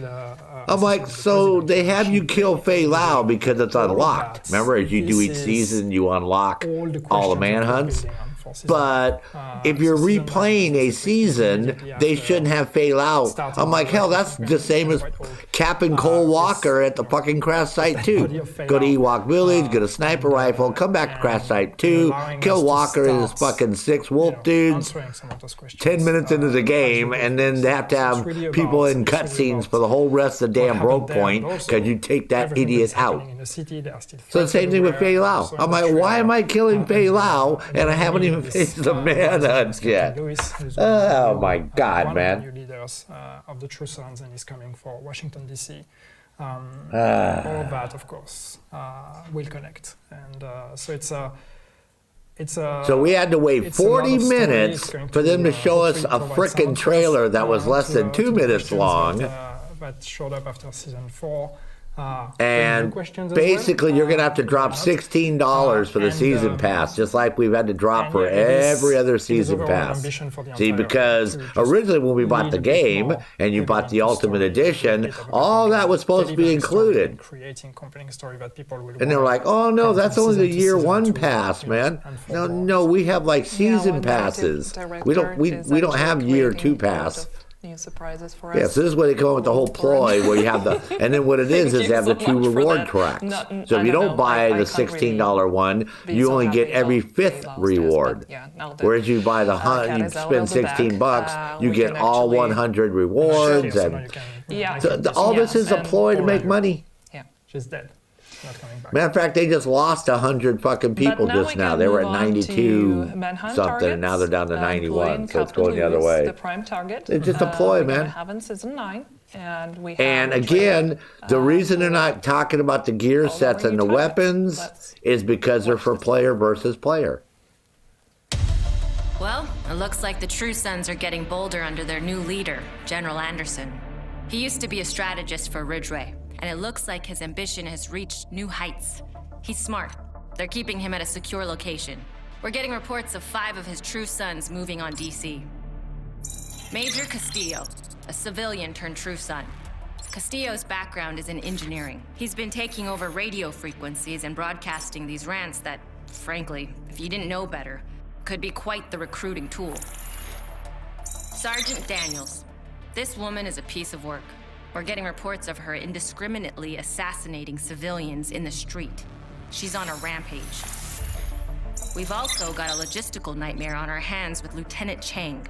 I'm like, so they have you kill Fei Lao because it's unlocked. Remember, as you do each season, you unlock all the manhunts. But if you're replaying a season, they shouldn't have Fei Lao. I'm like, hell, that's the same as capping Cole Walker at the fucking crash site 2. Go to Ewok Village, get a sniper rifle, come back to crash site 2, kill Walker and his fucking 6 wolf dudes 10 minutes into the game, and then they have to have people in cutscenes for the whole rest of the damn Broke Point because you take that idiot out. So the same thing with Fei Lao. I'm like, why am I killing Fei Lao and I haven't even faced the manhunt yet? Oh my God, man. One of the leaders of the True Sons and is coming for Washington, D.C. All of that, of course, will connect. And so it's a... So we had to wait 40 minutes for them to show us a frickin' trailer that was less than 2 minutes long. That showed up after season 4. And basically, you're going to have to drop $16 for the season pass, just like we've had to drop for every other season pass. See, because originally when we bought the game and you bought the Ultimate Edition, all that was supposed to be included. And they were like, oh no, that's only the year 1 pass, man. No, we have like season passes. We don't have year 2 pass. New surprises for us. Yeah, so this is where they come up with the whole ploy where you have the, and then what it is they have the 2 reward tracks. So if you don't buy the $16 one, you only get every 5th reward. Whereas you buy the you spend $16, you get all 100 rewards, and so all this is a ploy to make money. Yeah, she's dead. Not coming back. Matter of fact, they just lost 100 fucking people just now. They were at 92 something, and now they're down to 91. So it's going the other way. The prime target. It's just a ploy, man. Have in season 9, and again, the reason they're not talking about the gear sets and the weapons is because they're for player versus player. Well, it looks like the True Sons are getting bolder under their new leader, General Anderson. He used to be a strategist for Ridgeway, and it looks like his ambition has reached new heights. He's smart. They're keeping him at a secure location. We're getting reports of 5 of his True Sons moving on DC. Major Castillo, a civilian turned True Son. Castillo's background is in engineering. He's been taking over radio frequencies and broadcasting these rants that, frankly, if you didn't know better, could be quite the recruiting tool. Sergeant Daniels. This woman is a piece of work. We're getting reports of her indiscriminately assassinating civilians in the street. She's on a rampage. We've also got a logistical nightmare on our hands with Lieutenant Chang.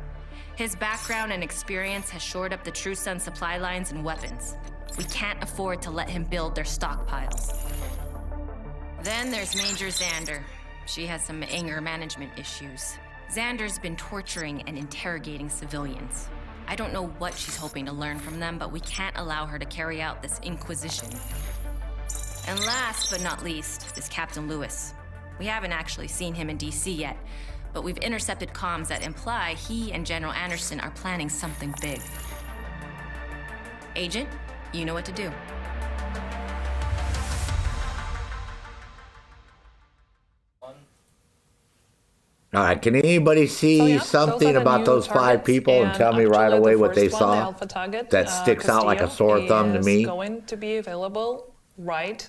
His background and experience has shored up the True Sun supply lines and weapons. We can't afford to let him build their stockpiles. Then there's Major Xander. She has some anger management issues. Xander's been torturing and interrogating civilians. I don't know what she's hoping to learn from them, but we can't allow her to carry out this inquisition. And last but not least is Captain Lewis. We haven't actually seen him in DC yet, but we've intercepted comms that imply he and General Anderson are planning something big. Agent, you know what to do. All right, can anybody see something about those 5 people and tell me right away what they saw that sticks out like a sore thumb to me? Going to be available right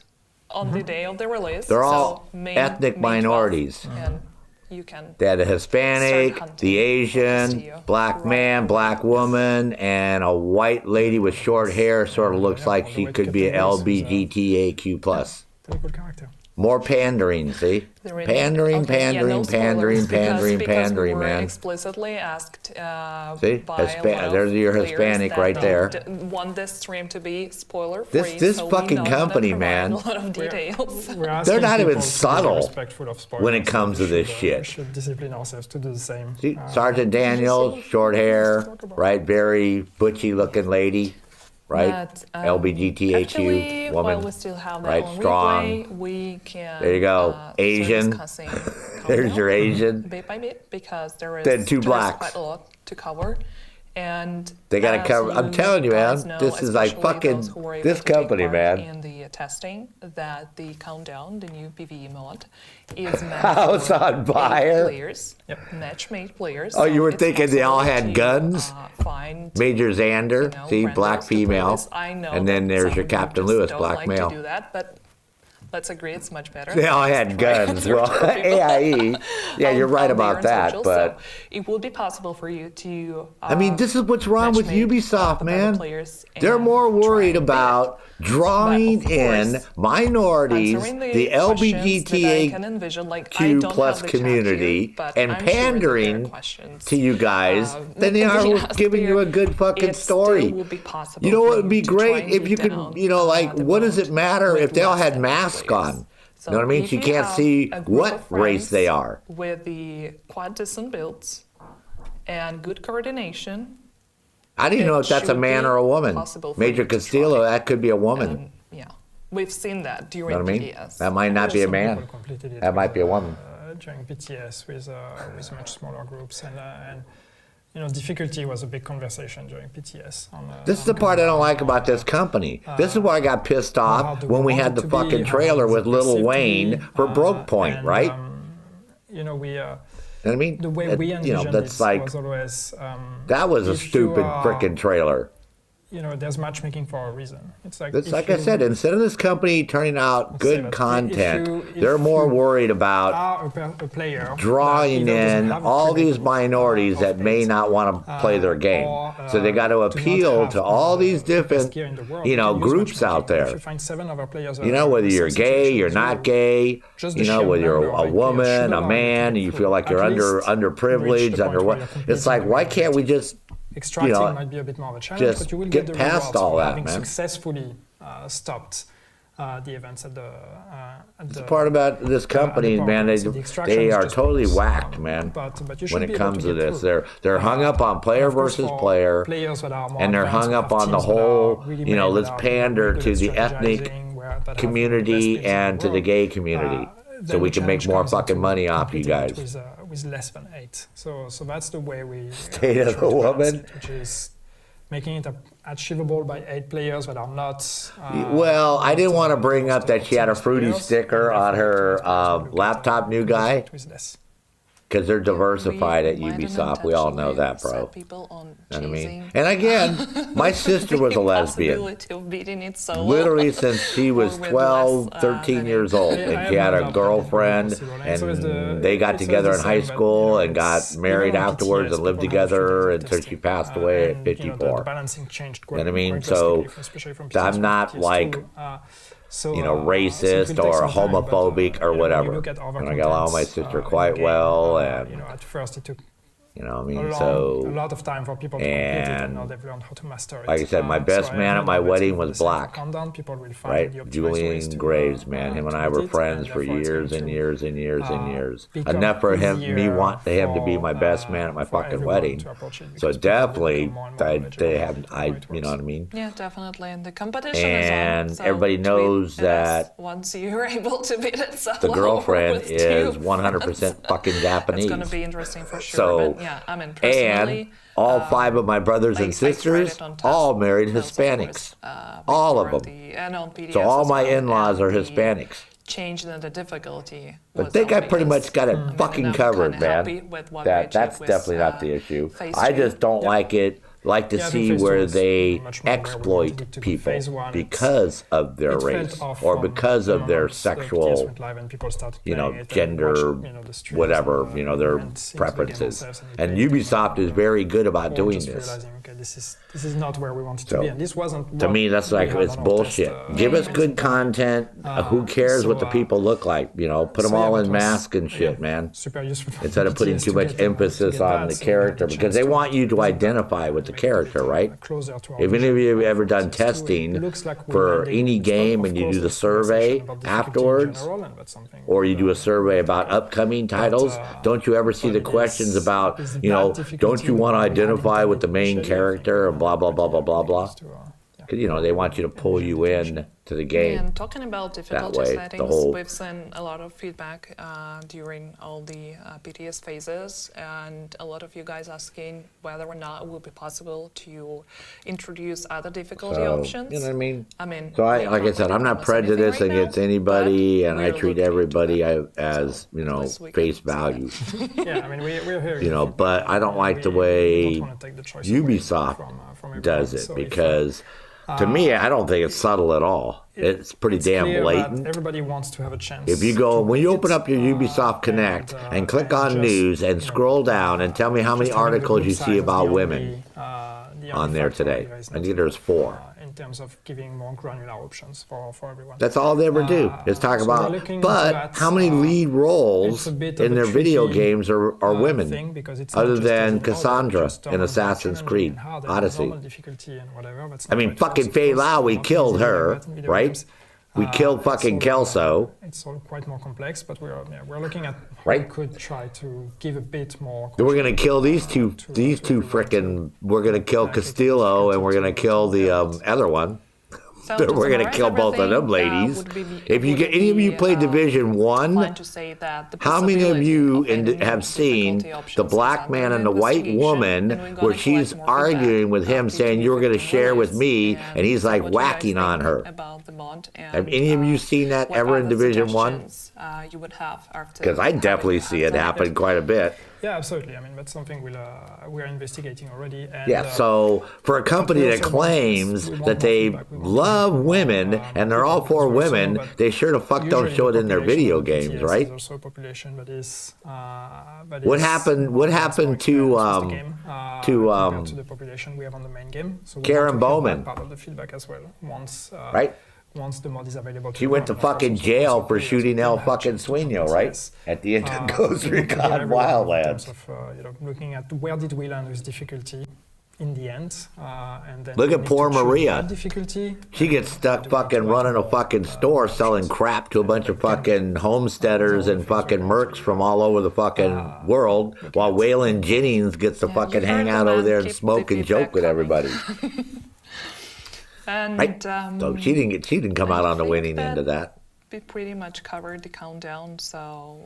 on the day of the release. They're so all ethnic May 12th, minorities. And you can They had a Hispanic, start hunting the Asian, Castillo. black man, black woman, and a white lady with short hair. Sort of looks like she could be an LBGTAQ+. Pretty good character. More pandering, see? Pandering, pandering, pandering, pandering, pandering, we were man. explicitly asked See? by a lot of There's your players Hispanic that right they there. Want this stream to be spoiler-free. This so we fucking know company, that man. A lot of details. They're not even subtle when it comes to this We shit. should discipline ourselves to do the same. See, Sergeant Daniels, short hair, right? Very butchy looking lady, right? But, LBGTAQ actually, woman, while we still have that right? on Strong. replay, we can There you go. start Asian. discussing There's your Asian. bit by bit because there is Then two there's blacks. quite a lot to cover. And They gotta as cover. I'm telling you, guys man. know, This is like especially fucking those who were able this to take company, part man. In the testing, that the countdown, the new PvE mod, is meant House for on paid fire. players, match-made players. Oh, you so were it's thinking they all possible had to, guns? find, Major Xander, you know, see, randos black to female, play. I know and then that there's some your people Captain just Lewis, don't black like male. to do that, but let's agree it's much better. They all had guns. Well, AIE. Yeah, you're right about that, but. So it will be possible for you to. I mean, this is what's wrong with matchmake Ubisoft, the man. players They're and more worried try and about drawing But of in course, minorities, answering the questions that I can envision, like, I LGBTQ don't plus have the chat community here, but and I'm sure that there are pandering questions, to you guys than they are yes, with giving you a good fucking it story. still will be possible You know what for would be you to try great and if you beat could, down, you know, like, the what does it vote matter with if they all less had than masks players. on? So You know what I mean? if So you you can't have see a group what of race they friends are. with the quite decent builds and good coordination. I didn't know it if that's a should man be or a woman. possible for Major you to Castillo, try. that could be a woman. And, yeah, we've seen that You know during what I mean? PDS. That might not be a Some man. people completed it That might with, be a woman. During PTS with much smaller groups and you know, difficulty was a big conversation during PTS. This is the part I don't like about this company. This is why I got pissed off when we had the fucking trailer with Lil Wayne for Broke Point, right? You know, we. You know what I mean? The way we envisioned that's it like, was always. that was a if you stupid are- freaking trailer. You know, there's matchmaking for a reason. It's like. It's if like you I said, instead of this company turning out say good that content, if they're more you worried about are a player drawing that either doesn't in have a all credit, these minorities that may not want to play their game. So they got to appeal to all these different, gear in the world, you know, can use groups matchmaking. out If there. you find 7 other players You know, whether you're gay, you're not gay, just you the know, sheer whether you're number of a ideas woman, should a allow you man, to and you go feel like you're at least underprivileged, reach the point where you're it's like, competing why with can't we just, extracting you know, might be a bit more of a challenge, just but you will get get the past rewards all for that, having man. successfully stopped the events at the. the part about this company, man, they are totally whacked, man. But you When should it be able comes to get this, through. they're hung up on player of course, versus for player, players that are more and they're advanced, hung we up have on the teams that whole, are really you know, made, let's that are pander good to at the ethnic strategizing, that have the best community players in and the to the world. gay community, so Then we the can make challenge more comes fucking into money off you competing guys. with less than 8. So that's the way we State of try the to balance woman. it, which is making it achievable by 8 players that are not. Well, I didn't want to bring up that she had a teams fruity players, sticker and on her therefore to laptop, new guy, with less. because they're diversified at We might Ubisoft. We all know that, bro. set people on You know what I mean? chasing And again, my sister was a the lesbian. possibility of beating it solo. Literally since she was Or with 12, less, 13 years old. I And have she had no a doubt girlfriend, that it will be possible. And so is and the- they got it's together in the high same, but, school you know, and got it's married even on afterwards PTS, and lived people have together different until she testing, passed away at and, you know, 54. the balancing changed You know what I mean? quite So, drastically, especially from I'm PTS not to like, PS2. So, you know, so it will racist take or some time, but, homophobic or you know, when you whatever. look at other And I got along with my contents, sister in the quite game, well, you and, know, at first it took you know what I a mean? lot of time for people to complete it, and now they've learned how to master it. Like I said, my best so I man have at my no doubt wedding that was the same black, countdown, people will find right? the optimized ways Julian to, Graves, man. Him and I were complete it, friends and for therefore it's years going and to, years and years and years. become Enough for him, me easier want him to be my best for, man at my for fucking everyone wedding. to approach it, So because people will definitely, become more and more knowledgeable they have, about how it you know what I mean? Yeah, definitely. And the competition And is on. So everybody knows tweet at us that once you're able to beat it solo the girlfriend with is 2 100% friends. fucking Japanese. It's going to be interesting for sure. So, but yeah, I mean, personally, and all 5 of my brothers and I tried sisters, it on test all married because, of Hispanics. course, All of before them. and on PDS So all as my well, in-laws and are the Hispanics. change in the difficulty. I was think I pretty obvious. much got it I mean, fucking and I'm covered, kinda happy man. with what I That's achieved with, definitely not the issue. phase I two. just don't like it like to Yeah, I see think phase where two is they much more where we wanted exploit it to be. people Phase one, because of their it felt race off or from because the of their moment the sexual, TS went live and people started you know, playing it and gender, watched, you know, the streams whatever, and, you know, their went into the game preferences. themselves And played it, Ubisoft is very good about or doing just this. realizing, okay, this is not where we wanted to So, be, and this wasn't. To what me, that's we like, had it's on our bullshit. test, Give us good content. Who cares what the people look like? You know, put them so yeah, all that in was, masks and shit, man. super useful for Instead of putting BTS too to much get them to emphasis get on that, the so we had character, the because chance they to want you to visit identify with the character, right? closer to our If any of vision. you have ever done It testing looks like we for landed any in the game spot. and Of you do course, the there's survey conversation about difficulty in afterwards, general, and that's something or you do a survey about upcoming titles, don't you ever see the questions about, you know, don't you want to identify with the main character and blah, blah, blah, blah, blah, blah? Because, you know, they want you to pull you in to the game. And talking about difficulty way, the settings, whole- we've seen a lot of feedback during all the BTS phases, and a lot of you guys asking whether or not it would be possible to introduce other difficulty options. You know what I mean? So we like I can't said, I'm not promise anything prejudiced right now, against anybody, and I we're treat looking into everybody that. as, you know, least we face can say value. Yeah, I mean, we're here. You know, but I don't like the way Ubisoft does it, because to me, I don't think it's subtle at all. It's pretty damn clear that blatant. everybody wants to have a chance. If you go, when you to open up your Ubisoft Connect and click on just, news and you know, scroll down and tell me how many just having the articles good you side see of about the women only on there factor today. here is I not, think there's 4. in terms of giving more granular options for everyone. That's all they ever do is talk so we're about. looking into But that, how many lead roles it's a bit in of a their video tricky, games are women, thing, because it's not other just than as Cassandra just in normal Assassin's challenging Creed and hard and Odyssey? normal difficulty and whatever, but it's I not mean, like fucking force, Fei of course, Lao, we not killed easy her, like that in video right? games. We killed fucking it's Kelso. It's all quite more complex, but we're looking at how Right. we could try to give a bit more. Then we're gonna kill these two frickin'. We're gonna kill Castillo and we're gonna kill the other one. So to We're gonna summarize kill both of them everything, ladies. would be- If you would get any of you be, play Division fine 1, to say that the how many of possibility you of adding have seen difficulty options the is black under man and the white investigation, woman and we're gonna where she's collect more feedback arguing with him saying you're gonna share with me, and he's like what you guys whacking on think her? about the mod and, Have any of you seen that what ever in other Division 1? suggestions, you would have after Because I definitely see it happen quite a bit. Yeah, absolutely. I mean, that's something we're investigating already. And, Yeah, so for a company that claims that they love women and they're all for women, they sure the fuck don't show it in their video games, right? There's also a population that is. What happened? What happened to compared to the population we have on the main game? So we Karen want to hear Bowman? that part of the feedback as well. Right. Once the mod is available. She went to fucking jail for shooting El fucking Sueño, right? At the end of Ghost Recon Wildlands. Looking at where did we land with difficulty in the end, and then Look we at need poor to choose Maria. that difficulty. She gets stuck fucking running a fucking store selling crap to a bunch of fucking homesteaders and fucking mercs from all over the fucking world, while Waylon Jennings gets to fucking hang out over there and smoke and joke with everybody. And Right? So she didn't come out on the winning end of that. we pretty much covered the countdown, so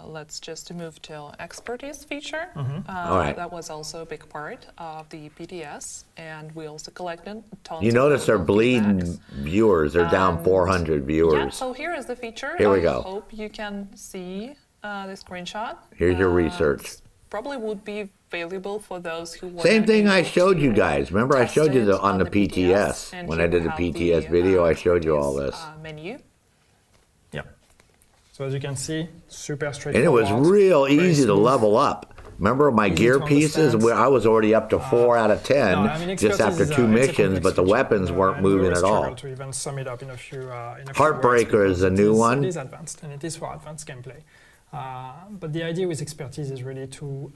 let's just move to expertise feature. All right. That was also a big part of the PTS, and we also collected tons You of notice they're valuable bleeding feedbacks. viewers. They're down 400 Yeah, viewers. so here is the feature. Here we I go. hope you can see the screenshot. Here's your research. Probably would be valuable for those who Same thing I able showed you to guys. Remember I showed you test it on the PTS. and When here I did we the have PTS video, I showed you all this. Menu. Yeah. So as you can see, super And straightforward. it was real very easy to smooth. level up. Remember my Easy gear to pieces? understand. Where I was already up to 4 out of 10 No, I mean, just after expertise is 2 it's a missions, complex but the feature, weapons weren't and we moving always at all. struggle to even sum it up in a few Heartbreaker words is a because new one. It is advanced, and it is for advanced gameplay. But the idea with expertise is really to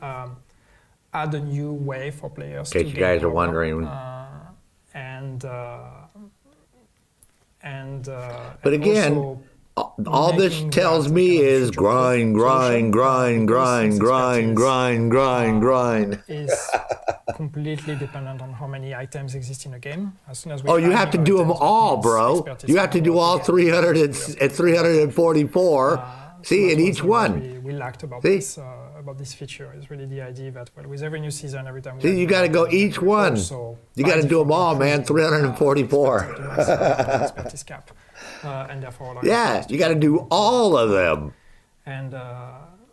add a new way for players In to case you gain guys are power, wondering. But again, also all this making tells that me kind of is future-proof grind, solution, grind, grind, because grind, grind, expertise, grind, grind, grind. is completely dependent on how many items exist in a game. As soon as we Oh, you add have to new do them items, all, that means bro. expertise You have to can do go all up again. 300 and 344. See, So in that was each what one. we liked about See? this feature is really the idea that with every new season, every time we See, add you new got to go items, each we one. also You by got to do them default all, man. increase the 344. expertise cap, and therefore Yeah, you got to do all of them. And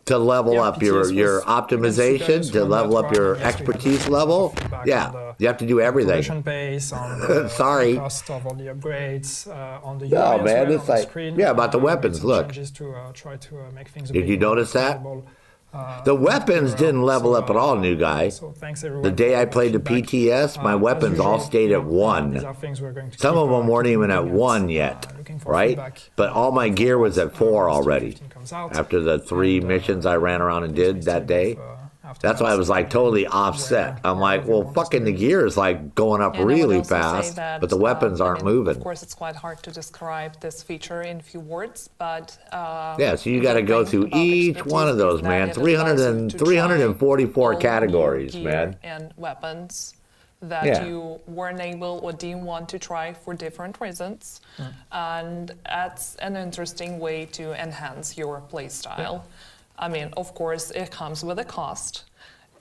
to level Yeah, up your PTS was optimization, super to useful level on up that your one, and yes, we had expertise a lot of level. feedback Yeah, on the you have to do everything. progression pace, on the Sorry. cost of all the upgrades, on the No, UI as man, well, it's on the like- screen. yeah, about the We made weapons, some look. changes to try to make things a Did bit you more notice that? customizable, The weapons clearer. didn't level So, up at all, new guy. So thanks everyone. The day for I your played the feedback. PTS, my As weapons all usual, stayed you at know, 1. these are things we're going to Some keep, of them weren't keep even at looking 1 yet, looking for right? feedback, But all my gear was at 4 once already. 15 comes out. After the 3 missions I ran around and did that day. After That's why I was like totally offset. I'm like, well, fucking the gear is like going up And I would really also say fast, that, but the weapons I aren't mean, moving. Of course, it's quite hard to describe this feature in few words, but Yeah, so you got to the go thing through about each expertise one of is those, that man. it allows you to 344 try categories, all new gear man. and weapons that Yeah. you weren't able or didn't want to try for different reasons, and that's an interesting way to enhance your playstyle. I mean, of course, it comes with a cost.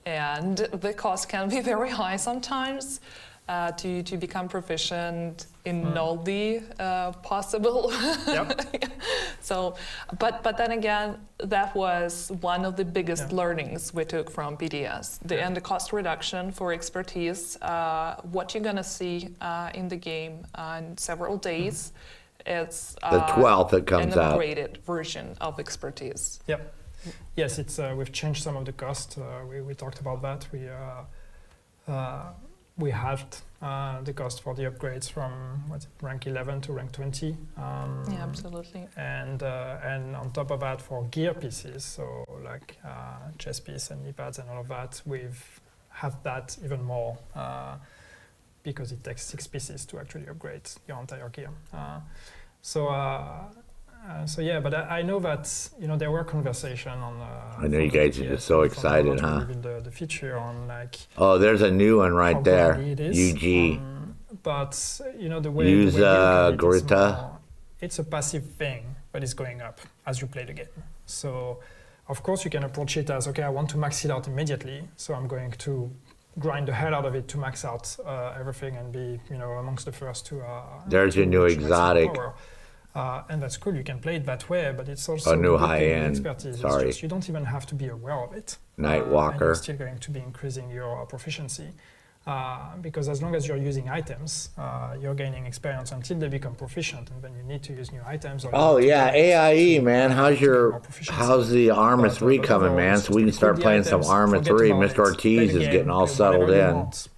And the cost can be very high sometimes to become proficient in all the possible. So, but then again, that was one of the biggest learnings we took from PDS. And the cost reduction for expertise, what you're gonna see in the game in several days, it's The 12th it comes an out. upgraded version of expertise. Yep. Yes, it's we've changed some of the cost. We talked about that. We halved the cost for the upgrades from rank 11 to rank 20. Yeah, absolutely. And on top of that, for gear pieces, so like chest piece and knee pads and all of that, we've halved that even more because it takes 6 pieces to actually upgrade your entire gear. So yeah, but I know that there were conversation on. I know you guys are just so excited, huh? The feature on like. Oh, there's a new one right how there. grindy it is. UG. But the way Use the way you look at it, Grita. it's a passive thing, but it's going up as you play the game. So, of course, you can approach it as, okay, I want to max it out immediately, so I'm going to grind the hell out of it to max out everything and be, amongst the first to. There's your new reach maximum exotic. power. And that's cool. You can play it that way, but it's also A new the good thing with high-end, expertise. sorry. It's just, you don't even have to be aware of it. Night And Walker. you're still going to be increasing your proficiency. Because as long as you're using items, you're gaining experience until they become proficient, and then you need to use new items. Or you Oh need to yeah, get AIE, man. How's the Armor But 3 coming, overall, man? it's So we can just start put the playing some items, Armor forget 3. about Mr. it, Ortiz play the is game, getting all play settled whatever you in. want,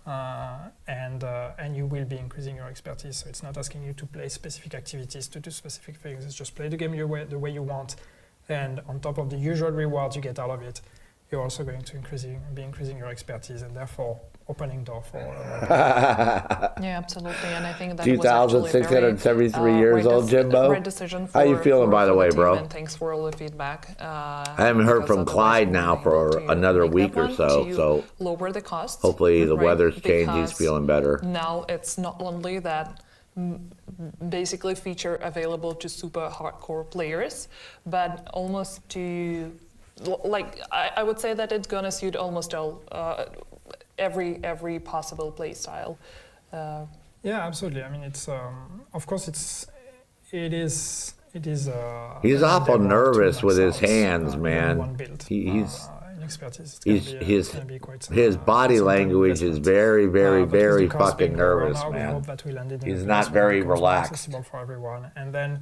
and you will be increasing your expertise. So it's not asking you to play specific activities, to do specific things. It's just play the game the way you want, and on top of the usual rewards you get out of it, you're also going to be increasing your expertise, and therefore opening door for. Yeah, absolutely, and I think that 2,673 years old, Jimbo. Right decision for, How you feeling, by the way, team, bro? And thanks for all the feedback. I haven't heard because from otherwise Clyde we now wouldn't for be able to another make week that or one so. to So lower the cost. hopefully the right? weather's changed. He's Because feeling better. Now it's not only that basically feature available to super hardcore players, but almost to I would say that it's gonna suit almost all every possible play style. Yeah, absolutely. I mean, it's of course it is. He's awful endeavor to nervous max with his out, hands, in man. one build. He's in expertise, it's gonna be quite his body some language is investment. very, very, But with the very cost fucking being lower nervous, now, we man. hope that we landed in a He's place not where very it becomes more relaxed. accessible for everyone. And then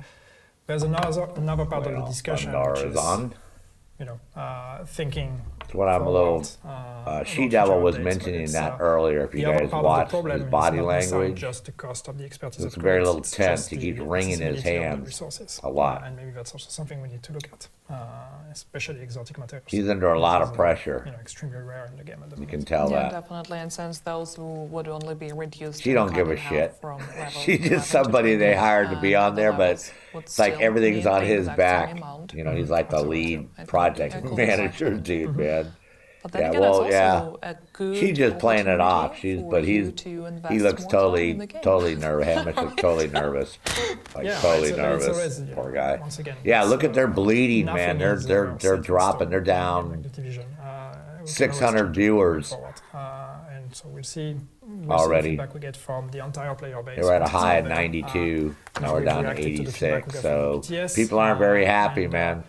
there's another part of the discussion, Thundar which is is on. thinking. That's what I'm a little. She Devil was mentioning that earlier. If you guys watch his body language, just the cost of the expertise. it's very little tense. He keeps wringing his hands a lot. And maybe that's also something we need to look at, especially exotic materials. He's under a lot of pressure. Extremely rare in the game at the You moment. can tell Yeah, that. definitely, and since those who would only be reduced. She don't give a shit. She's just somebody they hired to be on there, but it's like everything's on his back. He's like the lead project manager, dude, man. But then Yeah, again, well, it's yeah. also a good She's just playing it off. opportunity But for you to invest he looks more time in totally the game. nervous. Hamish looks totally nervous, like Yeah, totally it's nervous. always, Poor guy. once again, Yeah, it's, look at their bleeding, man. nothing is, They're set in dropping. stone They're in down the division. We can 600 always viewers forward. And so we'll see already. the feedback we get from the entire player base. They were at a But high of still, 92. Now we're we've down to reacted to the feedback 86. we got So from BTS, people aren't very happy, and, man.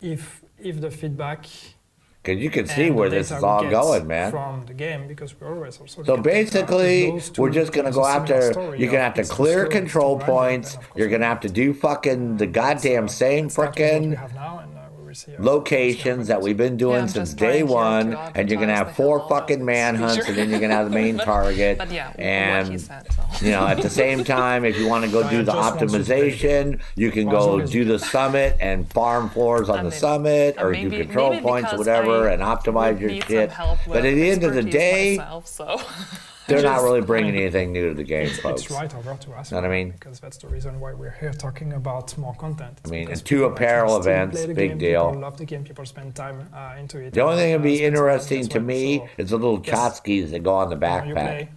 If if the feedback. Because you can see and where the this data is we all get going, man. From the game, because we always also. So get basically, those two we're just gonna games go a similar after. story You're gonna of have to it's clear slow, it's control too grinding, points. then of course You're gonna have to do fucking the goddamn same start with what we frickin' have now, and we will see how- locations that we've been doing I'm since just day trying here one, to and you're gonna advertise have the 4 hell out of fucking this manhunts, feature. and then you're gonna have the main target. But yeah, what he And said. So. you know, at the same time, if you want to go do the just wants you to play the optimization, you can go do the summit and farm floors on the summit, or do control points or whatever, and optimize your shit. But at the end of the day, so. they're not really bringing anything new to the game, folks. It's right over to us. Know what I mean? Because that's the reason why we're here talking about more content. I mean, because and 2 people apparel actually still events, play the big game, deal. People love the game. People spend time into it. The only thing that'd be spend time interesting as to well. me So, is the little yes, tskis that go on the the more you backpack. play,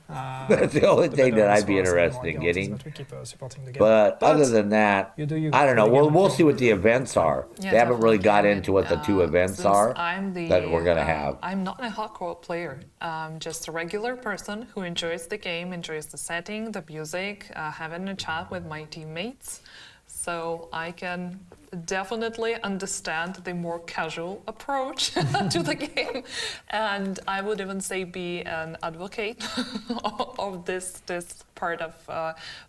That's the only the thing better that it is I'd be for us and the interested more in it helps us getting. that we keep supporting the game. But other than that, you do you I don't know. play the game We'll and see what the you- events are. Yeah, They haven't really got definitely. into what the 2 events Since are I'm the, that we're gonna have. I'm not a hardcore player. I'm just a regular person who enjoys the game, enjoys the setting, the music, having a chat with my teammates. So I can definitely understand the more casual approach to the game, and I would even say be an advocate of this part of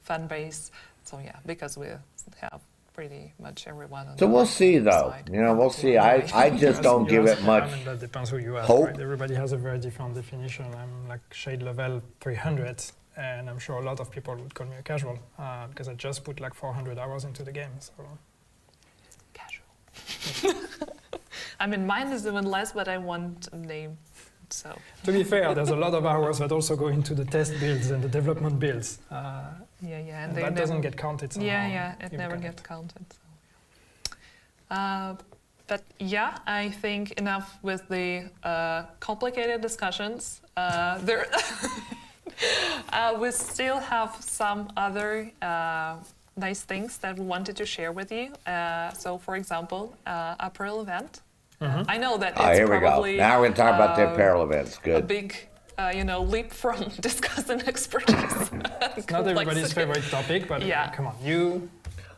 fan base. So yeah, because we have pretty much everyone on So the we'll see, though. side. You know, we'll see. I just don't give it much I mean, that depends who you ask, hope. right? Everybody has a very different definition. I'm like shade level 300, and I'm sure a lot of people would call me a casual because I just put like 400 hours into the game. So Casual. I mean, mine is even less, but I want a name. So to be fair, there's a lot of hours that also go into the test builds and the development builds. yeah, And they that doesn't never- get counted somehow. Yeah, it You never can- gets counted. So. But yeah, I think enough with the complicated discussions. There, we still have some other nice things that we wanted to share with you. So, for example, apparel event. I know that it's here we go. probably Now we're going to talk about the apparel events. a Good. big, leap from discussing expertise. Not everybody's favorite topic, but Yeah. come on, you.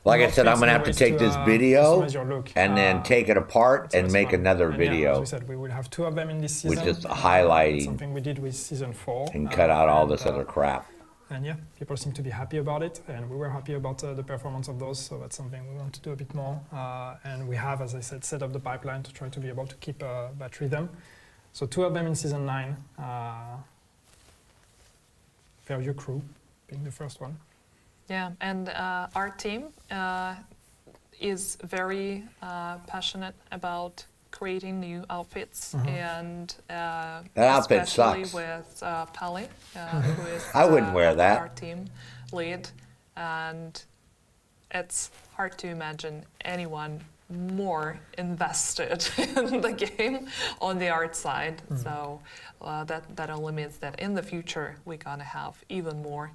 Like I Not said, I'm fixing going to have to ways take to, this video customize your look. and then take it apart So and it's make fun. another And yeah, as video we said, we will have 2 of them in this with season. just highlighting Something we did with season 4. and cut out all this and, other crap. And yeah, people seem to be happy about it, and we were happy about the performance of those, so that's something we want to do a bit more. And we have, as I said, set up the pipeline to try to be able to keep that rhythm. So 2 of them in season 9. Fairview Crew being the first one. Yeah, and our team is very passionate about creating new outfits, and That outfit especially sucks. with Pali, who is I wouldn't wear that. our team lead, and it's hard to imagine anyone more invested in the game on the art side. So that only means that in the future we're gonna have even more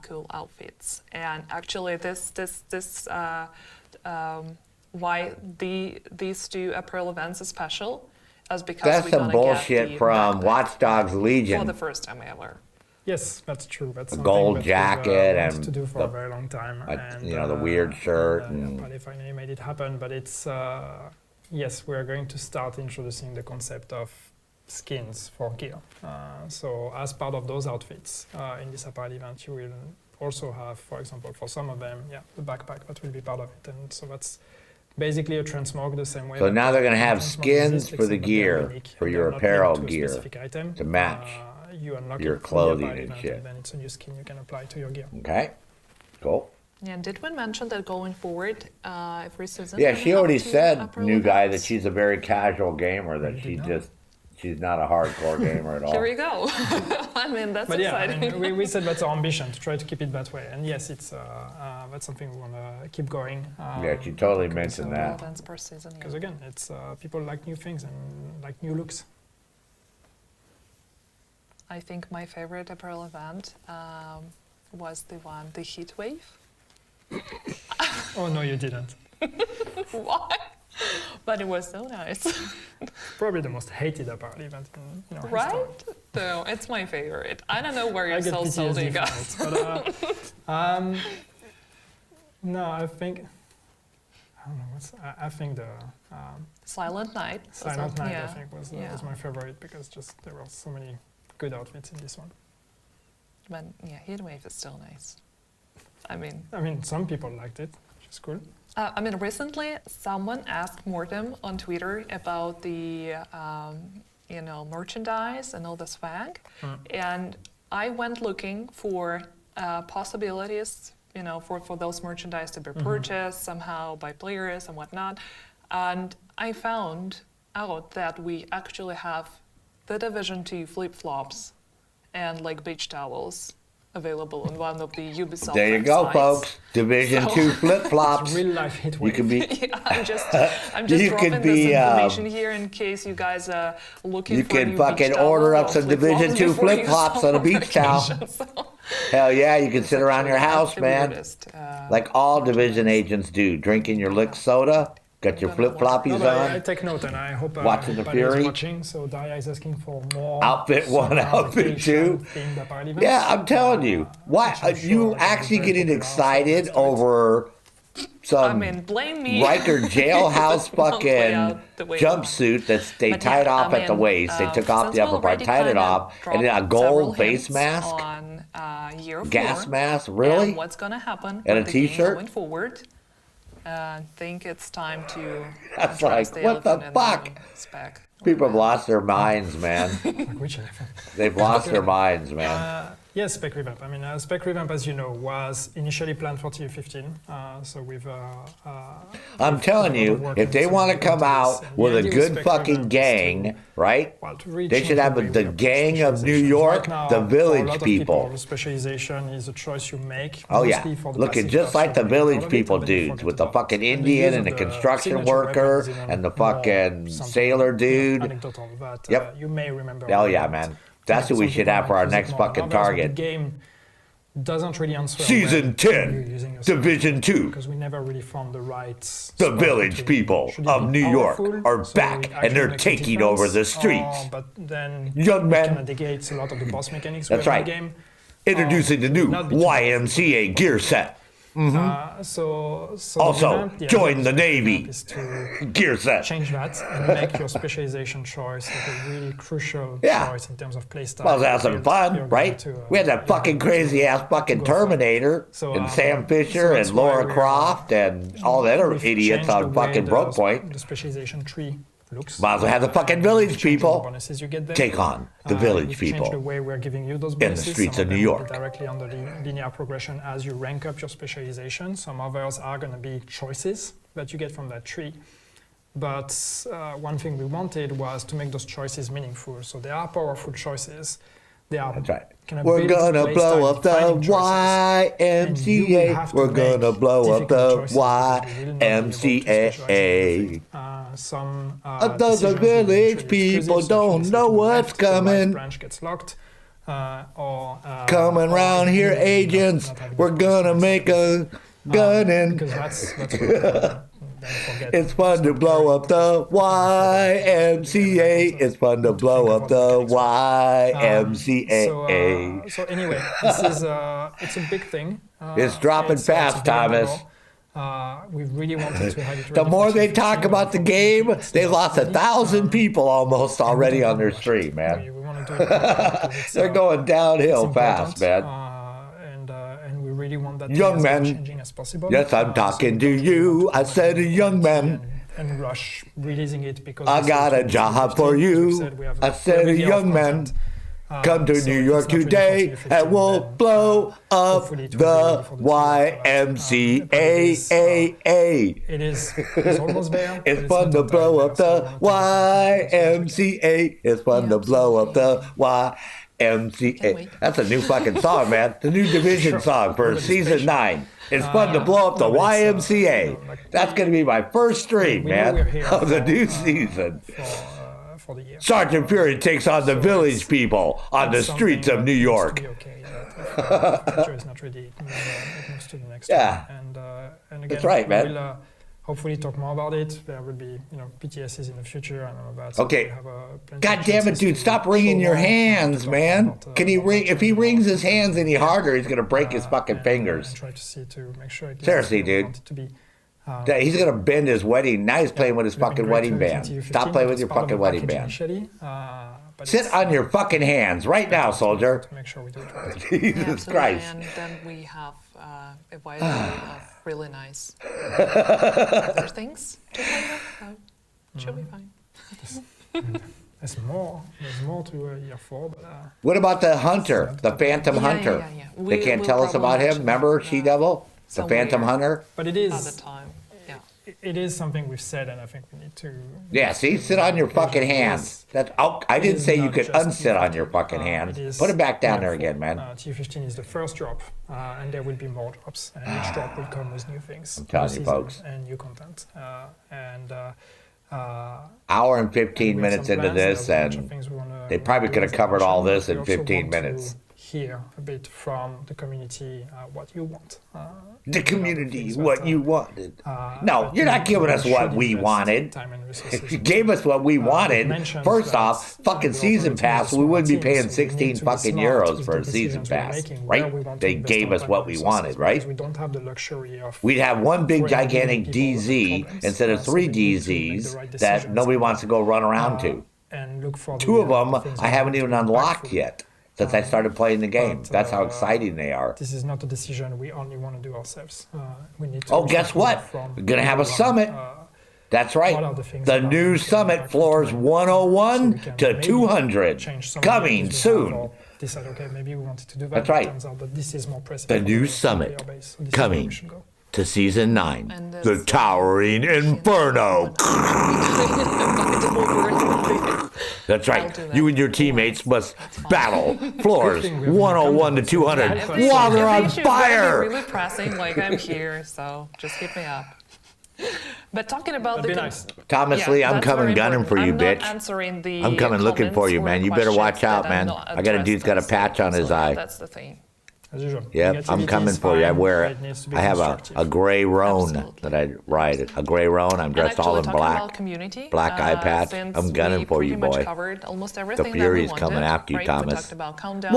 cool outfits. And actually, why these 2 apparel events are special is because That's we're some gonna bullshit get the from backpack Watch Dogs for Legion. the first time ever. Yes, that's true. That's The something gold that we've, jacket wanted and to do for the- a very long time. And, the weird shirt. yeah, Pali finally made it happen, but it's yes, we are going to start introducing the concept of skins for gear. So as part of those outfits in this apparel event, you will also have, for example, for some of them, the backpack that will be part of it, and so that's basically a transmog the same way. So that now they're going to have transmog skins exists, for the except that they're gear, unique, for and your they're not apparel linked to a gear, specific item. to match You unlock your it from the clothing apparel and event, shit. then it's a new skin you can apply to your gear. Okay, cool. Yeah, did we mention that going forward, every season? Yeah, we she have already 2 said, apparel new guy, that events? she's a very casual gamer, that she's not a hardcore gamer at all. Here we go. I mean, that's But yeah, I exciting. mean, we said that's our ambition, to try to keep it that way. And yes, it's that's something we want to keep going. Yeah, she totally mentioned that. Events per season. Yeah. Because again, it's people like new things and like new looks. I think my favorite apparel event was the heat wave. Oh no, you didn't. Why? But it was so nice. Probably the most hated apparel event in our Right? history. No, it's my favorite. I don't know where I you're get so salty, PTSD guys. from it, but no, I think I don't know. I think the Silent Night. Silent Night, I think, was my favorite because just there were so many good outfits in this one. But yeah, Heatwave is still nice. I mean, some people liked it, which is cool. Recently someone asked Mortem on Twitter about the, merchandise and all the swag, and I went looking for possibilities, for those merchandise to be purchased somehow by players and whatnot, and I found out that we actually have the Division 2 flip-flops and like beach towels available on one of the Ubisoft There you go, websites. Folks. Division 2 flip-flops. Real life hit You can be. Yeah, I'm just dropping this information here in case you guys are looking for You new can fucking beach order towels up or some Division 2 before you flip-flops go on a on beach towel. vacation, so. Hell yeah, you can sit around your house, the man. weirdest, Like all Division agents do. Drinking your lick soda, got your flip-floppies I on. take note, and I hope Watching the everybody is Fury. watching. So Daya is asking for more Outfit 1, outfit 2. Yeah, I'm telling you. Why are you actually getting excited over some blame me. Riker jailhouse play fucking out the way jumpsuit that they But tied yeah, off at the waist? They took off since the upper we part, already tied it kinda off, and then a dropped several gold face hints mask, on year gas 4, mask, really? and what's gonna happen And a with the game t-shirt? going forward. I think it's time to That's address like, the what the elephant in fuck? room spec. People have lost their minds, man. Which elephant? They've lost their minds, man. Yes, spec revamp. Spec revamp, as you know, was initially planned for TU15. So we've. I'm telling you, if they want to come out with a good fucking gang, right? They should have the gang of New York, the village people. Specialization is a choice you make. Oh yeah, mostly for the looking passive just stuff, like so the you village follow it, people and then you dudes forget with the about it. fucking And the Indian use and the of construction signature worker weapons is even and the more fucking something, sailor dude. anecdotal that Yep. you may remember. Oh yeah, man. That's who we should have for our next fucking target. The game doesn't really answer Season when 10, you're using a Division 2. because we never really found the right. The spot village between people should it of be New York powerful, are so back it and actually they're makes a taking over the difference, streets. but then Young it men. kind of negates a lot of the boss mechanics That's we have right. in the game. Introducing the new not be too YMCA gear set. So Also, revamp, the join idea the of Navy. revamp is to Gear set. change that and make your specialization choice like a really crucial Yeah. choice in terms of playstyle. Well, that's some You're fun, going right? to, We had that you're fucking going to, crazy ass fucking go for it. Terminator So, and Sam so Fisher that's and why Laura we're, Croft and all the other we've idiots changed on the way fucking Broke Point. The specialization tree looks. Might as well have the fucking village We've changed the people bonuses you get there. take on the village We've changed the people. way we're giving you those in the bonuses. streets Some of New them will be York. directly under the linear progression as you rank up your specialization. Some others are going to be choices that you get from that tree. But one thing we wanted was to make those choices meaningful. So they are powerful choices. They are That's right. kind of We're built gonna blow up the playstyle-defining choices. And you will YMCA. have to We're make gonna blow up difficult the choices because we will not be able to specialize in everything. YMCA. Some Other decisions village will be mutually people exclusive, don't so know to the what's left, the right coming. branch gets locked, or Coming or round here, not agents. having We're the gonna choice. make a gun and because that's what then forget it's fun to blow up the YMCA. It's fun to blow up the YMCA. So anyway, this is it's a big thing. It's dropping fast, a big Thomas. battle. We really wanted to have it The ready more for they 2015, talk about the game, they lost 1,000 people almost already on their stream, man. We want to do it because it's, They're going downhill it's fast, important, man. And we really want that to Young be as men. changing as possible. Yes, I'm talking to you. I said a young man. And rush releasing it because I this got is a job for 2015, you. we said we have I said a year of young man. content. Come to So New if York it's not ready for today 2015, and we'll then, blow up hopefully it will be ready the for the YMCA. It is almost there. It's but fun not to entirely blow there, up so the we want to YMCA. It's fun to blow up the YMCA. That's a new fucking song, man. The new Division song for season 9. It's fun to blow up the YMCA. That's going to be my first stream, we know man, we're here of the for, new season. for the year. Sergeant Fury takes on the village people on the That's streets something of that New needs to York. be okay, that if the feature is not ready, it moves to the next Yeah. one. And again, That's right, we man. will hopefully talk more about it. There will be, PTSs in the future. I know about. Okay. So we'll have, plenty God of damn it, chances dude! to Stop wringing show your more, hands, to talk man. about, Can he about ring? If he more. wrings his hands any harder, he's gonna break his fucking And fingers. try to see to make sure it Seriously, lasts the way we dude. want it to be. He's gonna bend his wedding. Now he's playing with his fucking wedding band. Stop playing with your fucking wedding band. Sit on your fucking hands right now, soldier. To make sure we do it right. Jesus Christ. And then we have a wide array of really nice other things to play with. Should be fine. There's more to year 4. But, what about the hunter, the Phantom Hunter? Yeah. They can't tell us about him. Remember, She-Devil, the Phantom Hunter. But it At is the time, yeah. it is something we've said, and I think we need to. Yeah, see, sit on your fucking hands. I didn't say you could unsit on your fucking hands. Put it back down there again, man. T15 is the first drop, and there will be more drops, and each drop will come with new things. I'm telling you, folks. And new content, hour and 15 minutes into this, and they probably could have covered all this in 15 minutes. Hear a bit from the community what you want. The community, what you wanted. No, you're not giving us what we wanted. If you gave us what we wanted, first off, fucking season pass, we wouldn't be paying 16 fucking euros for a season pass, right? They gave us what we wanted, right? We don't have the luxury of. We'd have one big gigantic DZ instead of 3 DZs that nobody wants to go run around to. And look for 2 of them I haven't even unlocked yet. Since I started playing the game. That's how exciting they are. This is not a decision we only want to do ourselves. We need to. Oh, guess what? We're going to have a summit. That's right. The new summit floors 101 to 200. Coming soon. Decide, okay, maybe we wanted to do that. That's right. Turns out that this is more pressing. The new summit coming to season 9. The Towering Inferno. That's right. You and your teammates must battle floors 101 to 200 while they're on fire. Really pressing, like I'm here, so just keep me up. But talking about Thomas Lee, I'm coming gunning for you, bitch. I'm coming looking for you, man. You better watch out, man. I got a dude's got a patch on his eye. That's the thing. As usual. Yep, I'm coming for you. I wear it. I have a gray roan that I ride. A gray roan. I'm dressed all in black. Black eye patch. I'm gunning for you, boy. The Fury's coming after you, Thomas. We talked about countdown,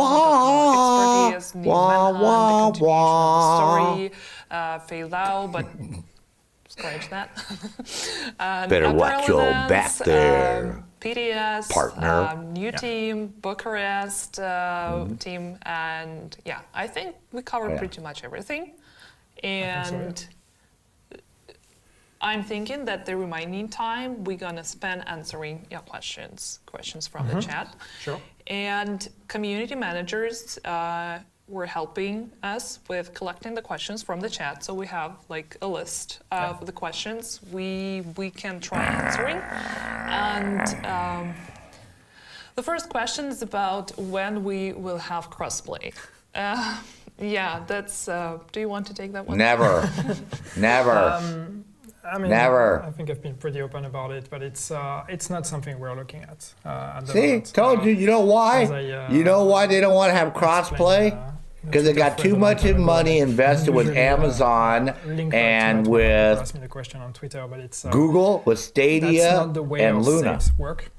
expertise, new manhunt, the continuation of the story, failed out, but scratch that. Better watch your back there. PDS, partner, new team, Bucharest team, and yeah, I think we covered pretty much everything. And I'm thinking that the remaining time we're gonna spend answering your questions from the chat. Sure. And community managers were helping us with collecting the questions from the chat, so we have like a list of the questions we can try answering. And the first question is about when we will have crossplay. Yeah, that's. Do you want to take that one? Never, never. I mean, never. I think I've been pretty open about it, but it's not something we're looking at. The See, moment. Told you. You know why? You know why they don't want to have crossplay? Because they got too much money invested with Amazon and with asked me the question on Twitter, but it's, Google, with Stadia and Luna. Work.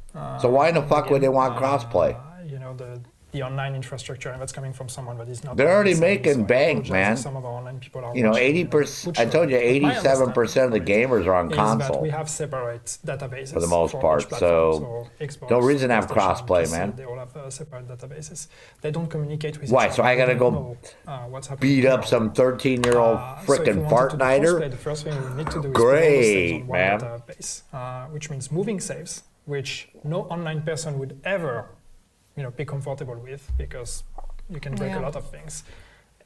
So why in the fuck would they want crossplay? You know, the online infrastructure, and that's coming from someone that is not. They're already making bank, man. Some of our online people are. You know, 80%. I told you, 87% of the gamers are on console. We have separate databases for the most part. So no reason to have crossplay, man. They all have separate databases. They don't communicate with. Why? So I gotta go beat up some 13-year-old frickin' Fortniter? The first thing we need to do is great, put all the saves on one database, which means moving saves, which no online person would ever, be comfortable with, because you can break a lot of things.